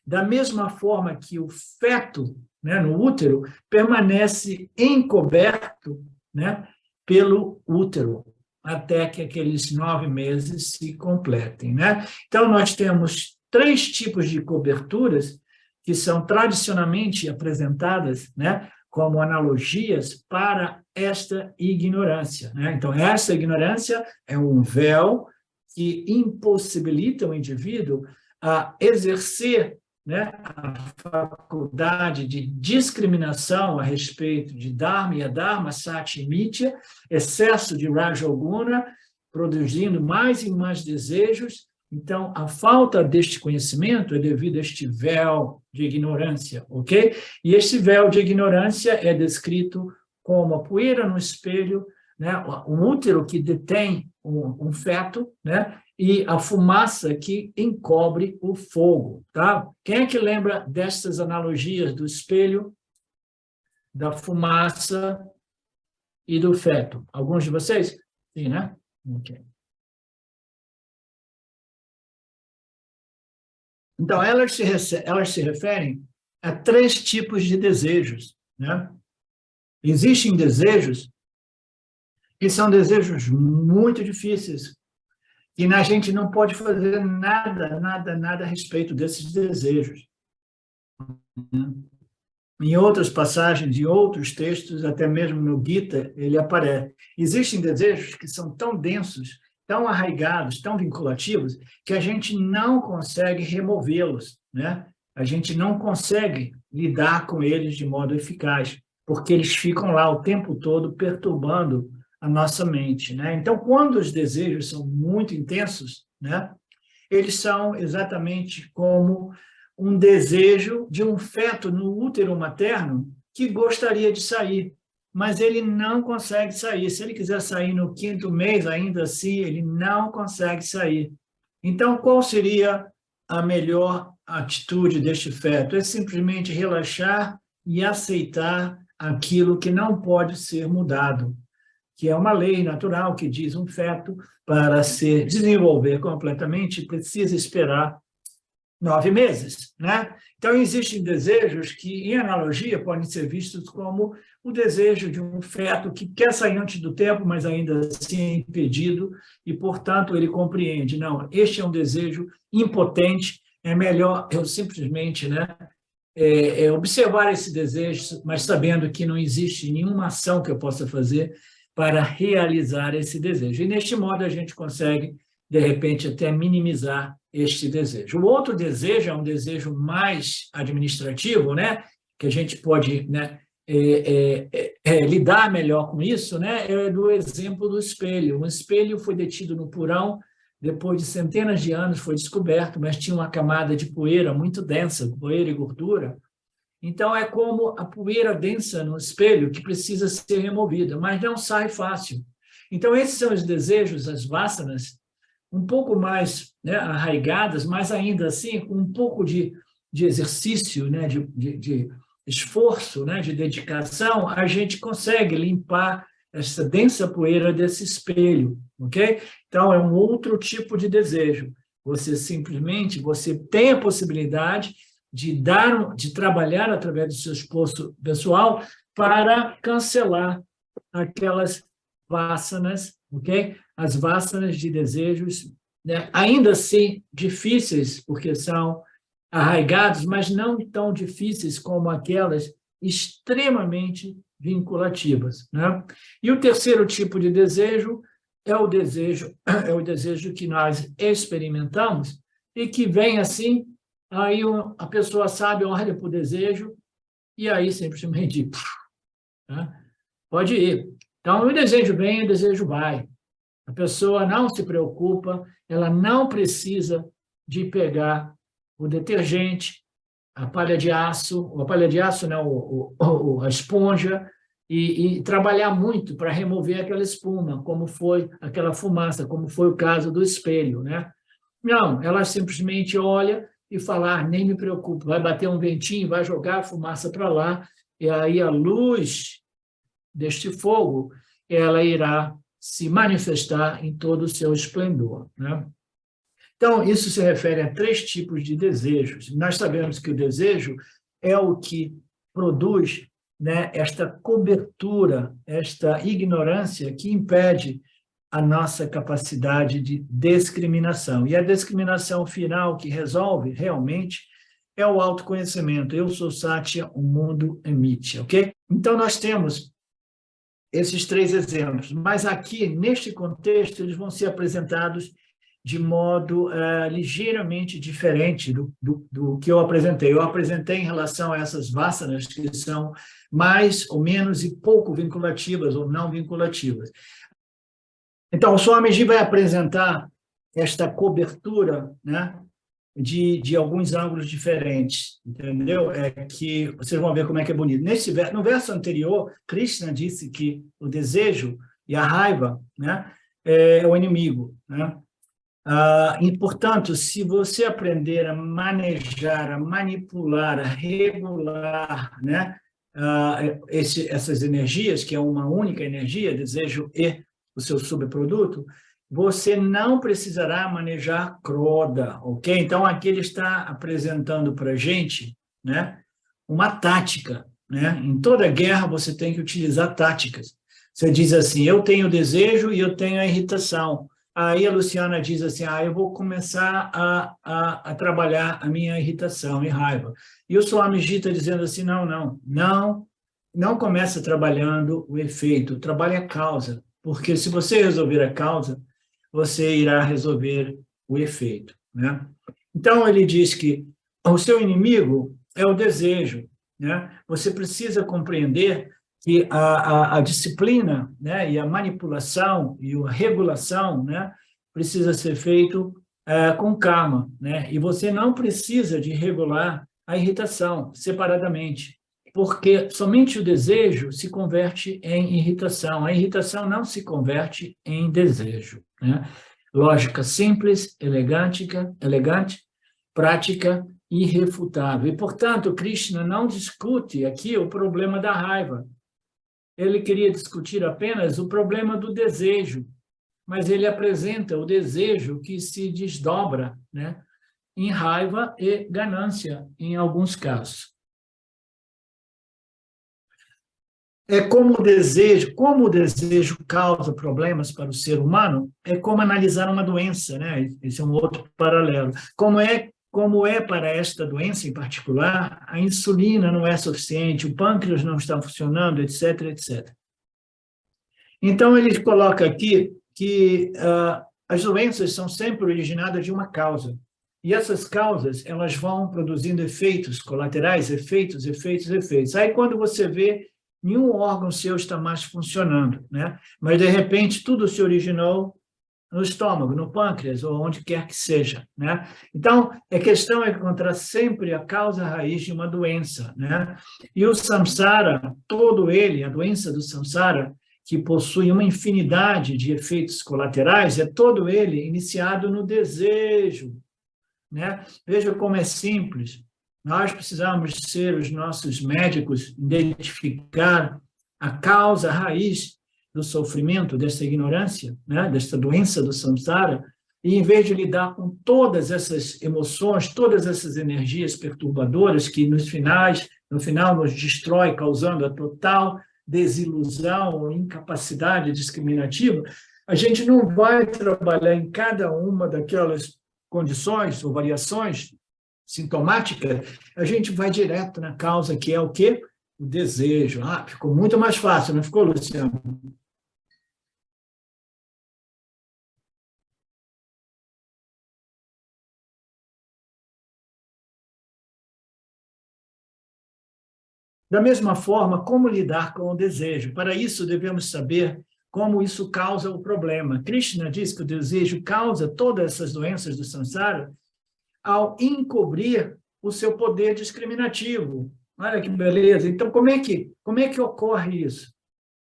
da mesma forma que o feto, né, no útero, permanece encoberto, né, pelo útero, até que aqueles 9 meses se completem, né? Então, nós temos 3 tipos de coberturas que são tradicionalmente apresentadas, né, como analogias para esta ignorância, né? Então, essa ignorância é um véu que impossibilita o indivíduo a exercer, né, a faculdade de discriminação a respeito de Dharma e Adharma, Satya e Mithya, excesso de Rajoguna, produzindo mais e mais desejos. Então, a falta deste conhecimento é devido a este véu de ignorância, ok? E este véu de ignorância é descrito como a poeira no espelho, né? Um útero que detém um feto, né? E a fumaça que encobre o fogo, tá? Quem é que lembra destas analogias do espelho, da fumaça e do feto. Alguns de vocês? Sim, né? Ok. Então, elas se referem a 3 tipos de desejos, né? Existem desejos que são desejos muito difíceis, e a gente não pode fazer nada a respeito desses desejos. Em outras passagens, em outros textos, até mesmo no Gita, ele aparece. Existem desejos que são tão densos, tão arraigados, tão vinculativos, que a gente não consegue removê-los, né? A gente não consegue lidar com eles de modo eficaz, porque eles ficam lá o tempo todo perturbando a nossa mente, né? Então, quando os desejos são muito intensos, né, eles são exatamente como um desejo de um feto no útero materno que gostaria de sair, mas ele não consegue sair. Se ele quiser sair no 5º mês, ainda assim, ele não consegue sair. Então, qual seria a melhor atitude deste feto? É simplesmente relaxar e aceitar aquilo que não pode ser mudado, que é uma lei natural que diz um feto, para se desenvolver completamente, precisa esperar 9 meses, né? Então, existem desejos que, em analogia, podem ser vistos como o desejo de um feto que quer sair antes do tempo, mas ainda assim é impedido, e, portanto, ele compreende, não, este é um desejo impotente, é melhor eu simplesmente, né, observar esse desejo, mas sabendo que não existe nenhuma ação que eu possa fazer para realizar esse desejo. E, neste modo, a gente consegue, de repente, até minimizar este desejo. O outro desejo é um desejo mais administrativo, né? Que a gente pode, né, lidar melhor com isso, né? É do exemplo do espelho. Um espelho foi detido no porão, depois de centenas de anos foi descoberto, mas tinha uma camada de poeira muito densa, poeira e gordura. Então, é como a poeira densa no espelho que precisa ser removida, mas não sai fácil. Então, esses são os desejos, as vasanas, um pouco mais, né, arraigadas, mas ainda assim com um pouco de exercício, né, de esforço, né, de dedicação, a gente consegue limpar essa densa poeira desse espelho, ok? Então, é um outro tipo de desejo. Você tem a possibilidade de trabalhar através do seu esforço pessoal para cancelar aquelas vasanas, ok? As vasanas de desejos, né, ainda assim difíceis, porque são arraigados, mas não tão difíceis como aquelas extremamente vinculativas, né? E o terceiro tipo de desejo é o desejo que nós experimentamos e que vem assim, aí a pessoa sabe, olha para o desejo e aí simplesmente, né, pode ir. Então, o desejo vem, o desejo vai. A pessoa não se preocupa, ela não precisa de pegar o detergente, a palha de aço, não, a esponja, e trabalhar muito para remover aquela espuma, como foi aquela fumaça, como foi o caso do espelho, né? Não, ela simplesmente olha e fala, nem me preocupo, vai bater um ventinho, vai jogar a fumaça para lá, e aí a luz deste fogo, ela irá se manifestar em todo o seu esplendor, né? Então, isso se refere a 3 tipos de desejos. Nós sabemos que o desejo é o que produz, né, esta cobertura, esta ignorância que impede a nossa capacidade de discriminação. E a discriminação final que resolve realmente é o autoconhecimento. Eu sou Satya, o mundo é Mithya, ok? Então, nós temos esses 3 exemplos, mas aqui, neste contexto, eles vão ser apresentados de modo ligeiramente diferente do que eu apresentei. Eu apresentei em relação a essas vasanas que são mais ou menos e pouco vinculativas ou não vinculativas. Então, o Swamiji vai apresentar esta cobertura, né, de alguns ângulos diferentes, entendeu? Que vocês vão ver como é que é bonito. No verso anterior, Krishna disse que o desejo e a raiva, né, é o inimigo, né? E, portanto, se você aprender a manejar, a manipular, a regular, né, essas energias, que é uma única energia, desejo e o seu subproduto, você não precisará manejar Croda, ok? Então, aqui ele está apresentando para a gente, né, uma tática, né? Em toda guerra, você tem que utilizar táticas. Você diz assim, eu tenho desejo e eu tenho a irritação. Aí a Luciana diz assim, eu vou começar a trabalhar a minha irritação e raiva. E o Swami Ji está dizendo assim, não começa trabalhando o efeito, trabalhe a causa, porque se você resolver a causa, você irá resolver o efeito, né? Então, ele diz que o seu inimigo é o desejo, né? Você precisa compreender que a disciplina, né, e a manipulação e a regulação, né, precisa ser feito com calma, né? E você não precisa de regular a irritação separadamente, porque somente o desejo se converte em irritação. A irritação não se converte em desejo, né? Lógica simples, elegante, prática e irrefutável. E, portanto, Krishna não discute aqui o problema da raiva. Ele queria discutir apenas o problema do desejo, mas ele apresenta o desejo que se desdobra, né, em raiva e ganância, em alguns casos. Como o desejo causa problemas para o ser humano, é como analisar uma doença, né? Esse é um outro paralelo. Como é para esta doença em particular, a insulina não é suficiente, o pâncreas não está funcionando, etc, etc. Então, ele coloca aqui que as doenças são sempre originadas de uma causa. E essas causas, elas vão produzindo efeitos colaterais, efeitos. Aí, quando você vê, nenhum órgão seu está mais funcionando, né? Mas, de repente, tudo se originou no estômago, no pâncreas, ou onde quer que seja, né? Então, a questão é encontrar sempre a causa raiz de uma doença, né? E o samsara, todo ele, a doença do samsara, que possui uma infinidade de efeitos colaterais, é todo ele iniciado no desejo, né? Veja como é simples. Nós precisamos ser os nossos médicos, identificar a causa raiz do sofrimento, dessa ignorância, né? Desta doença do samsara, e em vez de lidar com todas essas emoções, todas essas energias perturbadoras que no final nos destrói, causando a total desilusão ou incapacidade discriminativa, a gente não vai trabalhar em cada uma daquelas condições ou variações sintomáticas, a gente vai direto na causa, que é o quê? O desejo. Ficou muito mais fácil, não ficou, Luciano? Da mesma forma, como lidar com o desejo? Para isso, devemos saber como isso causa o problema. Krishna diz que o desejo causa todas essas doenças do samsara ao encobrir o seu poder discriminativo. Olha que beleza. Então, como é que ocorre isso,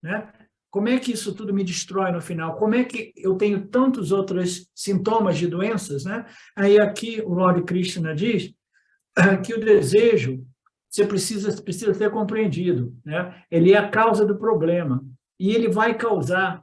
né? Como é que isso tudo me destrói no final? Como é que eu tenho tantos outros sintomas de doenças, né? Aí aqui o Lord Krishna diz que o desejo você precisa ser compreendido, né? Ele é a causa do problema e ele vai causar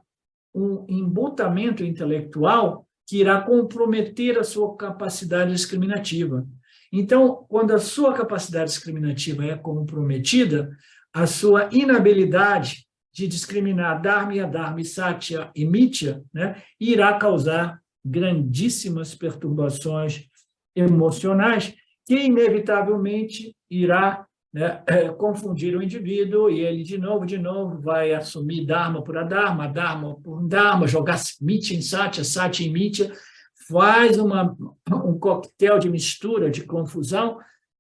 um embutamento intelectual que irá comprometer a sua capacidade discriminativa. Então, quando a sua capacidade discriminativa é comprometida, a sua inabilidade de discriminar Dharma e Adharma, Satya e Mithya, né, irá causar grandíssimas perturbações emocionais que, inevitavelmente, irá, né, confundir o indivíduo e ele, de novo, vai assumir Dharma por Adharma, Adharma por Dharma, jogar Mithya em Satya, Satya em Mithya, faz um coquetel de mistura, de confusão,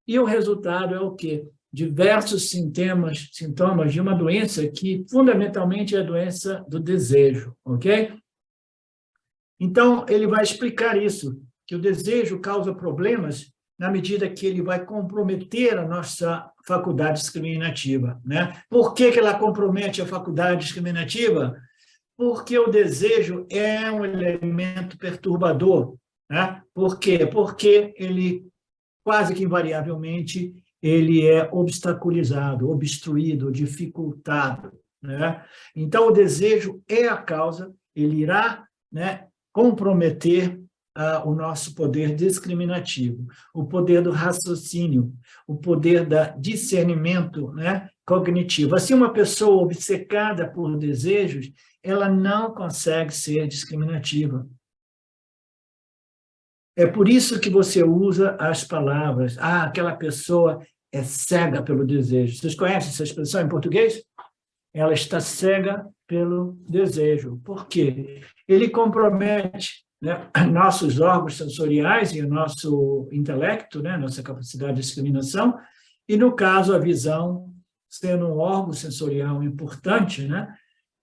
e o resultado é o quê? Diversos sintomas de uma doença que, fundamentalmente, é a doença do desejo, ok? Então, ele vai explicar isso, que o desejo causa problemas na medida que ele vai comprometer a nossa faculdade discriminativa, né? Por que ela compromete a faculdade discriminativa? Porque o desejo é um elemento perturbador, né? Por quê? Porque ele, quase que invariavelmente, ele é obstaculizado, obstruído, dificultado, né? Então, o desejo é a causa, ele irá, né, comprometer o nosso poder discriminativo, o poder do raciocínio, o poder do discernimento, né, cognitivo. Assim, uma pessoa obcecada por desejos, ela não consegue ser discriminativa. É por isso que você usa as palavras, aquela pessoa é cega pelo desejo. Vocês conhecem essa expressão em português? Ela está cega pelo desejo. Por quê? Ele compromete, né, nossos órgãos sensoriais e o nosso intelecto, né, nossa capacidade de discriminação, e, no caso, a visão, sendo um órgão sensorial importante, né,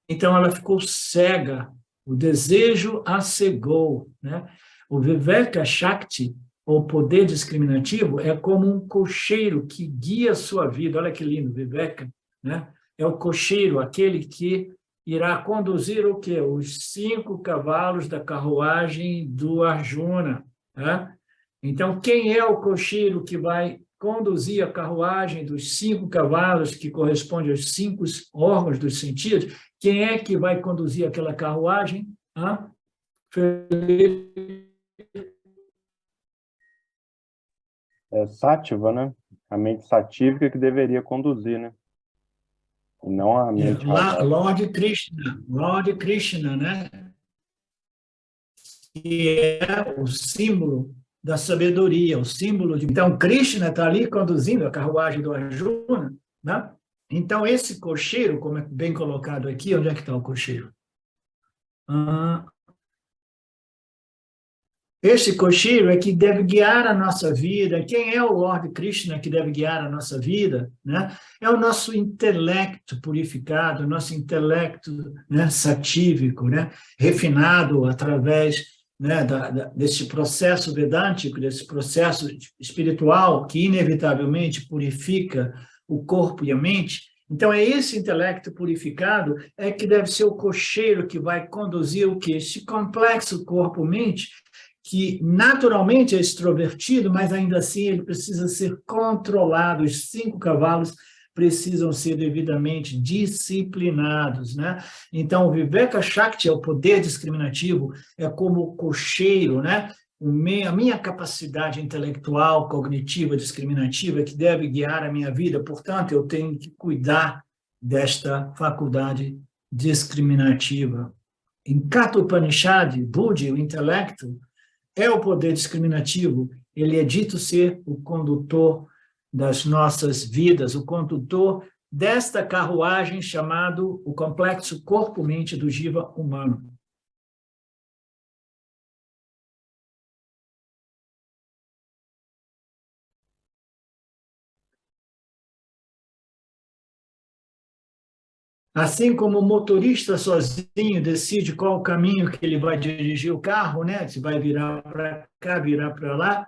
então ela ficou cega, o desejo a cegou, né? O Viveka Shakti, ou poder discriminativo, é como um cocheiro que guia a sua vida. Olha que lindo, Viveka, né? É o cocheiro, aquele que irá conduzir o quê? Os 5 cavalos da carruagem do Arjuna, né? Então, quem é o cocheiro que vai conduzir a carruagem dos 5 cavalos, que corresponde aos 5 órgãos dos sentidos? Quem é que vai conduzir aquela carruagem? É sátiva, né? A mente satívica que deveria conduzir, né? E não a mente Lord Krishna, né? Que é o símbolo da sabedoria, o símbolo de... Então, Krishna está ali conduzindo a carruagem do Arjuna, né? Então, esse cocheiro, como é bem colocado aqui, onde é que está o cocheiro? Esse cocheiro é que deve guiar a nossa vida. Quem é o Lord Krishna que deve guiar a nossa vida, né? É o nosso intelecto purificado, o nosso intelecto, né, satívico, né, refinado através, né, desse processo vedântico, desse processo espiritual que inevitavelmente purifica o corpo e a mente. Então, é esse intelecto purificado é que deve ser o cocheiro que vai conduzir o quê? Esse complexo corpo-mente, que naturalmente é extrovertido, mas ainda assim ele precisa ser controlado. Os 5 cavalos precisam ser devidamente disciplinados, né? Então, o Viveka Shakti é o poder discriminativo, é como o cocheiro, né? A minha capacidade intelectual, cognitiva, discriminativa, que deve guiar a minha vida. Portanto, eu tenho que cuidar desta faculdade discriminativa. Em Katha Upanishad, Buddhi, o intelecto, é o poder discriminativo. Ele é dito ser o condutor das nossas vidas, o condutor desta carruagem chamado o complexo corpo-mente do Jiva humano. Assim como o motorista sozinho decide qual o caminho que ele vai dirigir o carro, né? Se vai virar para cá, virar para lá,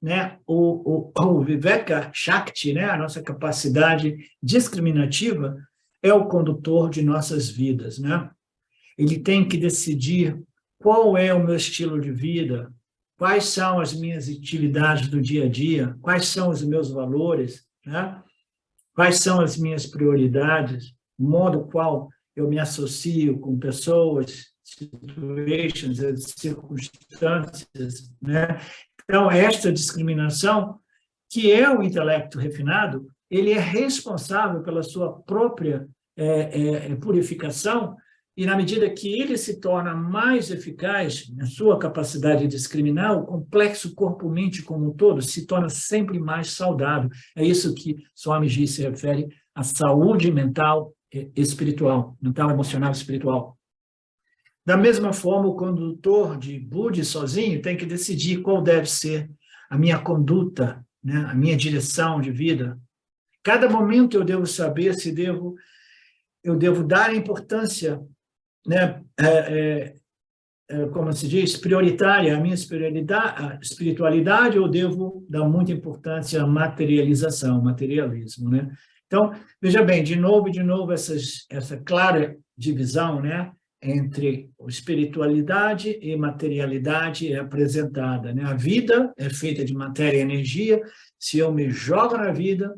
né? O Viveka Shakti, né? A nossa capacidade discriminativa, é o condutor de nossas vidas, né? Ele tem que decidir qual é o meu estilo de vida, quais são as minhas atividades do dia a dia, quais são os meus valores, né? Quais são as minhas prioridades, o modo qual eu me associo com pessoas, situations, circunstâncias, né? Então, esta discriminação, que é o intelecto refinado, ele é responsável pela sua própria purificação, e na medida que ele se torna mais eficaz na sua capacidade de discriminar, o complexo corpo-mente como um todo se torna sempre mais saudável. É isso que Swamiji se refere à saúde mental espiritual, mental, emocional e espiritual. Da mesma forma, o condutor de Buddhi sozinho tem que decidir qual deve ser a minha conduta, né, a minha direção de vida. Cada momento eu devo saber se eu devo dar importância, né, como se diz, prioritária à minha espiritualidade, ou devo dar muita importância à materialização, materialismo, né? Então, veja bem, de novo, essa clara divisão, né? entre espiritualidade e materialidade é apresentada, né? A vida é feita de matéria e energia. Se eu me jogo na vida,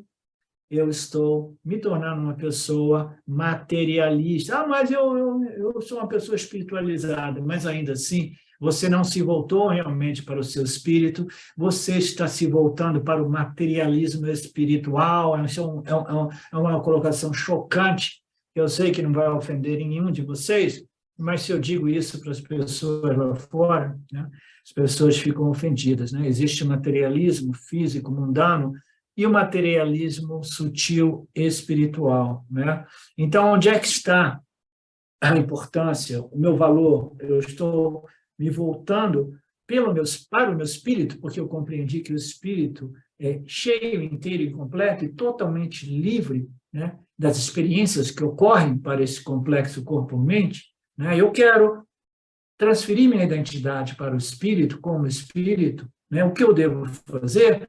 eu estou me tornando uma pessoa materialista. Mas eu sou uma pessoa espiritualizada, mas ainda assim, você não se voltou realmente para o seu espírito, você está se voltando para o materialismo espiritual. É uma colocação chocante. Eu sei que não vai ofender nenhum de vocês, mas se eu digo isso para as pessoas lá fora, né, as pessoas ficam ofendidas, né? Existe o materialismo físico, mundano, e o materialismo sutil espiritual, né? Então, onde é que está a importância, o meu valor? Eu estou me voltando para o meu espírito, porque eu compreendi que o espírito é cheio, inteiro e completo e totalmente livre, né, das experiências que ocorrem para esse complexo corpo-mente, né? Eu quero transferir minha identidade para o espírito, como espírito, né? O que eu devo fazer?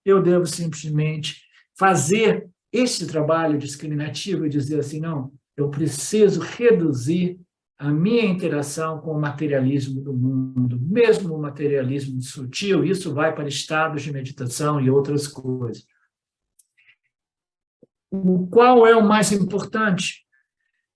Eu devo simplesmente fazer esse trabalho discriminativo e dizer assim, não, eu preciso reduzir a minha interação com o materialismo do mundo, mesmo o materialismo sutil. Isso vai para estados de meditação e outras coisas. Qual é o mais importante?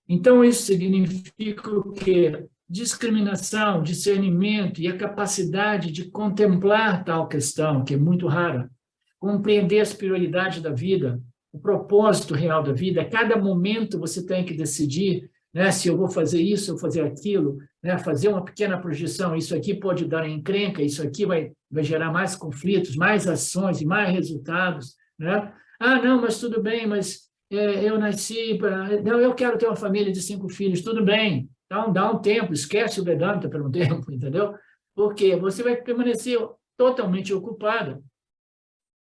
Então, isso significa o quê? Discriminação, discernimento e a capacidade de contemplar tal questão, que é muito rara. Compreender as prioridades da vida, o propósito real da vida. A cada momento você tem que decidir, né, se eu vou fazer isso ou fazer aquilo, né, fazer uma pequena projeção. Isso aqui pode dar encrenca, isso aqui vai gerar mais conflitos, mais ações e mais resultados, né? Não, mas tudo bem, mas eu nasci não, eu quero ter uma família de 5 filhos, tudo bem. Então, dá um tempo, esquece o Vedanta por um tempo, entendeu? Porque você vai permanecer totalmente ocupado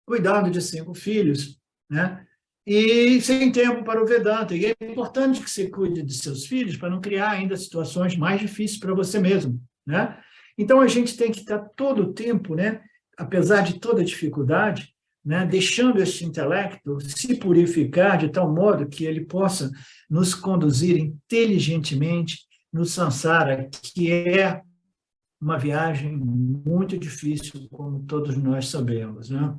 cuidando de 5 filhos, né? E sem tempo para o Vedanta. E é importante que você cuide de seus filhos para não criar ainda situações mais difíceis para você mesmo, né? Então, a gente tem que estar todo o tempo, né, apesar de toda dificuldade, né, deixando este intelecto se purificar de tal modo que ele possa nos conduzir inteligentemente no samsara, que é uma viagem muito difícil, como todos nós sabemos, né?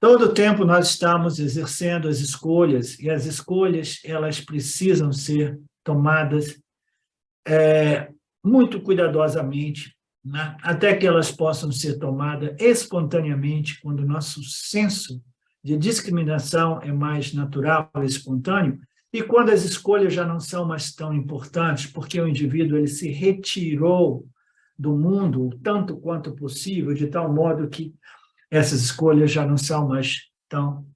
Todo o tempo nós estamos exercendo as escolhas, e as escolhas elas precisam ser tomadas muito cuidadosamente, né? Até que elas possam ser tomadas espontaneamente, quando o nosso senso de discriminação é mais natural e espontâneo, e quando as escolhas já não são mais tão importantes, porque o indivíduo ele se retirou do mundo tanto quanto possível, de tal modo que essas escolhas já não são mais tão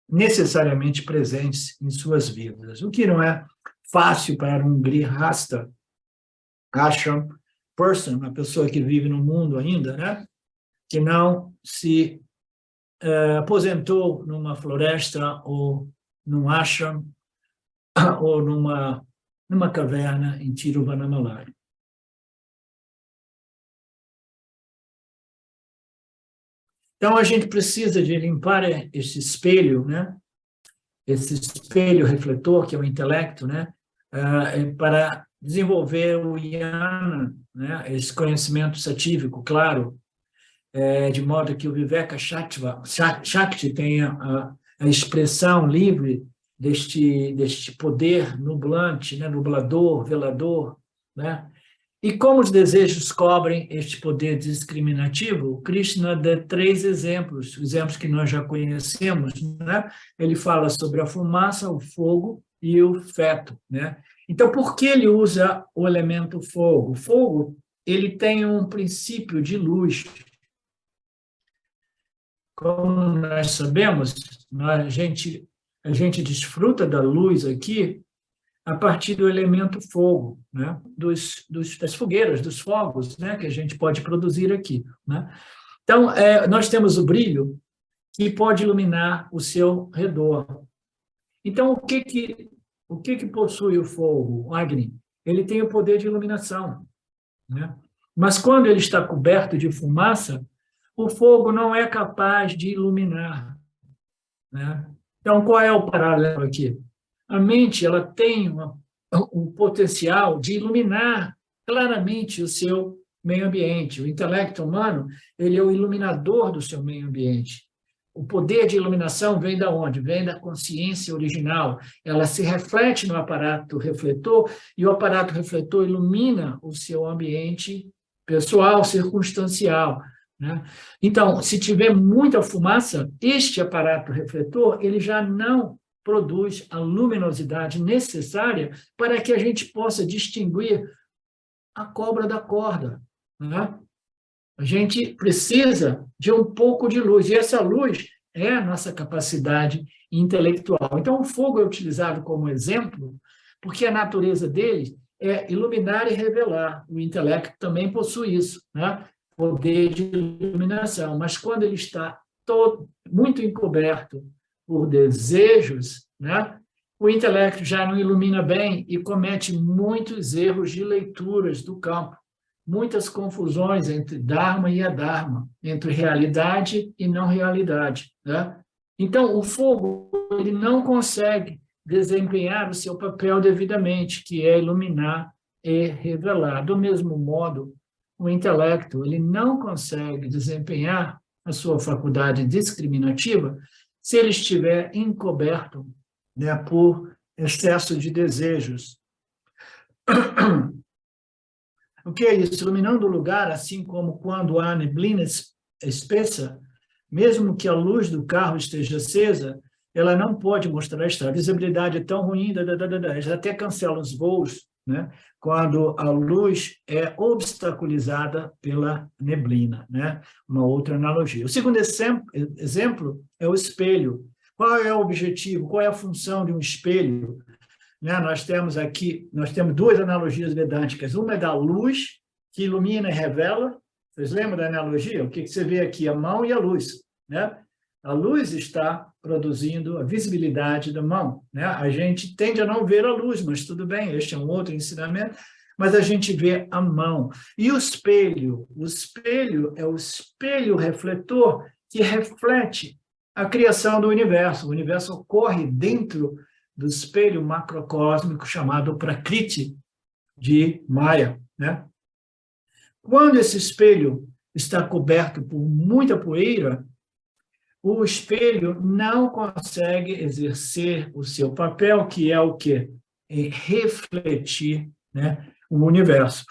necessariamente presentes em suas vidas. O que não é fácil para um grihasta, ashram person, uma pessoa que vive no mundo ainda, né? Que não se aposentou numa floresta ou num ashram ou numa caverna em Tiruvannamalai. Então, a gente precisa de limpar esse espelho, né? Esse espelho refletor, que é o intelecto, né? Para desenvolver o jnana, né? Esse conhecimento satívico, claro, de modo que o Viveka Shakti tenha a expressão livre deste poder nublante, né? Nublador, velador, né? E como os desejos cobrem este poder discriminativo, Krishna dá 3 exemplos, exemplos que nós já conhecemos, né? Ele fala sobre a fumaça, o fogo e o feto, né? Então, por que ele usa o elemento fogo? O fogo, ele tem um princípio de luz. Como nós sabemos, a gente desfruta da luz aqui a partir do elemento fogo, né? Das fogueiras, dos fogos, né? Que a gente pode produzir aqui, né? Então, nós temos o brilho que pode iluminar o seu redor. Então, o que possui o fogo, o Agni? Ele tem o poder de iluminação, né? Mas quando ele está coberto de fumaça, o fogo não é capaz de iluminar, né? Então, qual é o paralelo aqui? A mente ela tem um potencial de iluminar claramente o seu meio ambiente. O intelecto humano ele é o iluminador do seu meio ambiente. O poder de iluminação vem da onde? Vem da consciência original. Ela se reflete no aparato refletor e o aparato refletor ilumina o seu ambiente pessoal, circunstancial, né? Então, se tiver muita fumaça, este aparato refletor ele já não produz a luminosidade necessária para que a gente possa distinguir a cobra da corda, né? A gente precisa de um pouco de luz, e essa luz é a nossa capacidade intelectual. Então, o fogo é utilizado como exemplo, porque a natureza dele é iluminar e revelar. O intelecto também possui isso, né? Poder de iluminação, mas quando ele está muito encoberto por desejos, né? O intelecto já não ilumina bem e comete muitos erros de leituras do campo. Muitas confusões entre Dharma e Adharma, entre realidade e não realidade, né? Então, o fogo ele não consegue desempenhar o seu papel devidamente, que é iluminar e revelar. Do mesmo modo, o intelecto ele não consegue desempenhar a sua faculdade discriminativa se ele estiver encoberto, né, por excesso de desejos. O que é isso? Iluminando o lugar, assim como quando há neblina espessa, mesmo que a luz do carro esteja acesa, ela não pode mostrar a estrada. A visibilidade é tão ruim, eles até cancelam os voos, né, quando a luz é obstaculizada pela neblina, né? Uma outra analogia. O segundo exemplo é o espelho. Qual é o objetivo? Qual é a função de um espelho? Né? Nós temos duas analogias vedânticas. Uma é da luz, que ilumina e revela. Vocês lembram da analogia? O que você vê aqui? A mão e a luz, né? A luz está produzindo a visibilidade da mão, né? A gente tende a não ver a luz, mas tudo bem, este é um outro ensinamento, mas a gente vê a mão. E o espelho é o espelho refletor que reflete a criação do universo. O universo ocorre dentro do espelho macrocósmico chamado Prakriti de Maya, né? Quando esse espelho está coberto por muita poeira, o espelho não consegue exercer o seu papel, que é o quê? É refletir, né, o universo.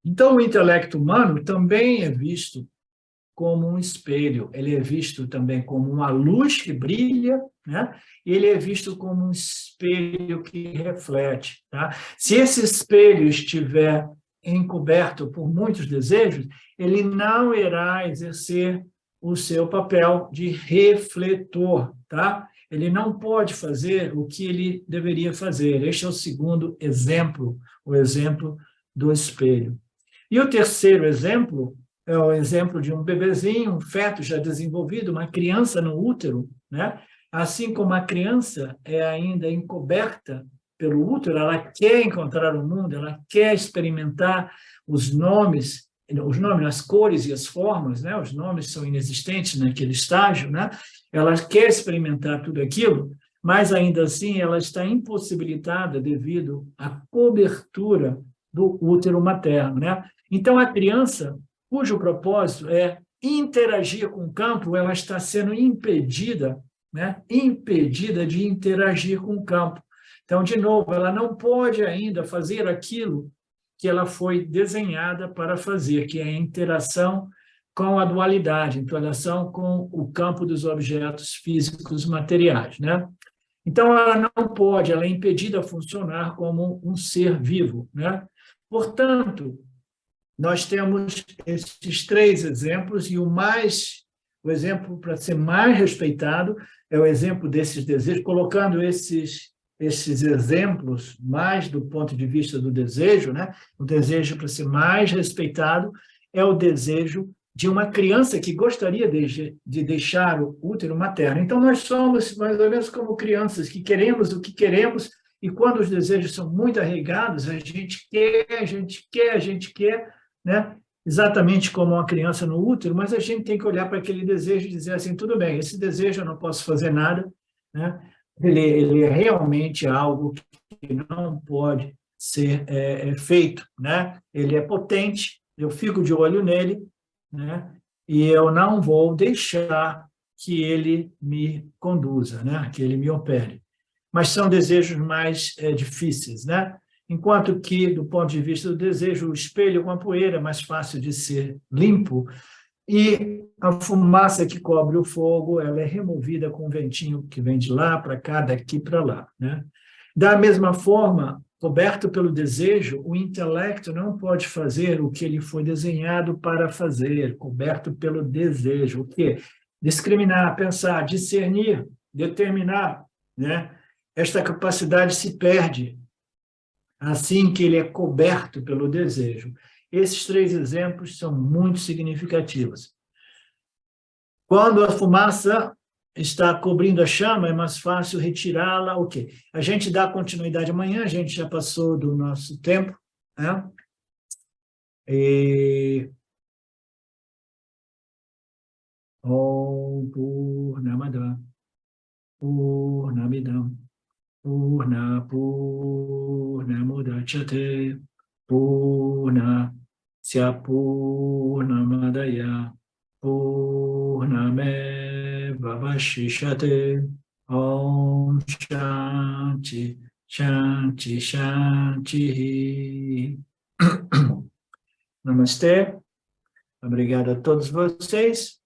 Então, o intelecto humano também é visto como um espelho, ele é visto também como uma luz que brilha, né? Ele é visto como um espelho que reflete, tá? Se esse espelho estiver encoberto por muitos desejos, ele não irá exercer o seu papel de refletor, tá? Ele não pode fazer o que ele deveria fazer. Este é o segundo exemplo, o exemplo do espelho. E o terceiro exemplo é o exemplo de um bebezinho, um feto já desenvolvido, uma criança no útero, né? Assim como a criança é ainda encoberta pelo útero, ela quer encontrar o mundo, ela quer experimentar os nomes, as cores e as formas, né? Os nomes são inexistentes naquele estágio, né? Ela quer experimentar tudo aquilo, mas ainda assim ela está impossibilitada devido à cobertura do útero materno, né? Então a criança, cujo propósito é interagir com o campo, ela está sendo impedida, né? Impedida de interagir com o campo. Então, de novo, ela não pode ainda fazer aquilo que ela foi desenhada para fazer, que é a interação com a dualidade, interação com o campo dos objetos físicos materiais, né? Então, ela não pode, ela é impedida a funcionar como um ser vivo, né? Portanto, nós temos esses três exemplos, e o exemplo para ser mais respeitado é o exemplo desses desejos, colocando esses exemplos mais do ponto de vista do desejo, né? O desejo para ser mais respeitado é o desejo de uma criança que gostaria de deixar o útero materno. Então, nós somos mais ou menos como crianças que queremos o que queremos, e quando os desejos são muito arraigados, a gente quer, né? Exatamente como uma criança no útero, mas a gente tem que olhar para aquele desejo e dizer assim, tudo bem, esse desejo eu não posso fazer nada, né? ele é realmente algo que não pode ser feito, né? Ele é potente, eu fico de olho nele, né? E eu não vou deixar que ele me conduza, né? Que ele me opere. Mas são desejos mais difíceis, né? Enquanto que, do ponto de vista do desejo, o espelho com a poeira é mais fácil de ser limpo, e a fumaça que cobre o fogo, ela é removida com o ventinho que vem de lá para cá, daqui para lá, né? Da mesma forma, coberto pelo desejo, o intelecto não pode fazer o que ele foi desenhado para fazer, coberto pelo desejo. O quê? Discriminar, pensar, discernir, determinar, né? Esta capacidade se perde assim que ele é coberto pelo desejo. Esses 3 exemplos são muito significativos. Quando a fumaça está cobrindo a chama, é mais fácil retirá-la. O quê? A gente dá continuidade amanhã, a gente já passou do nosso tempo, né? Om Purnamada Purnamidam Purnamudachyate Purnasya Purnamadaya Purnameva Vashishyate. Om Shanti Shanti Shanti. Namastê. Obrigado a todos vocês.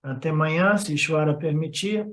Até amanhã, se Ishvara permitir.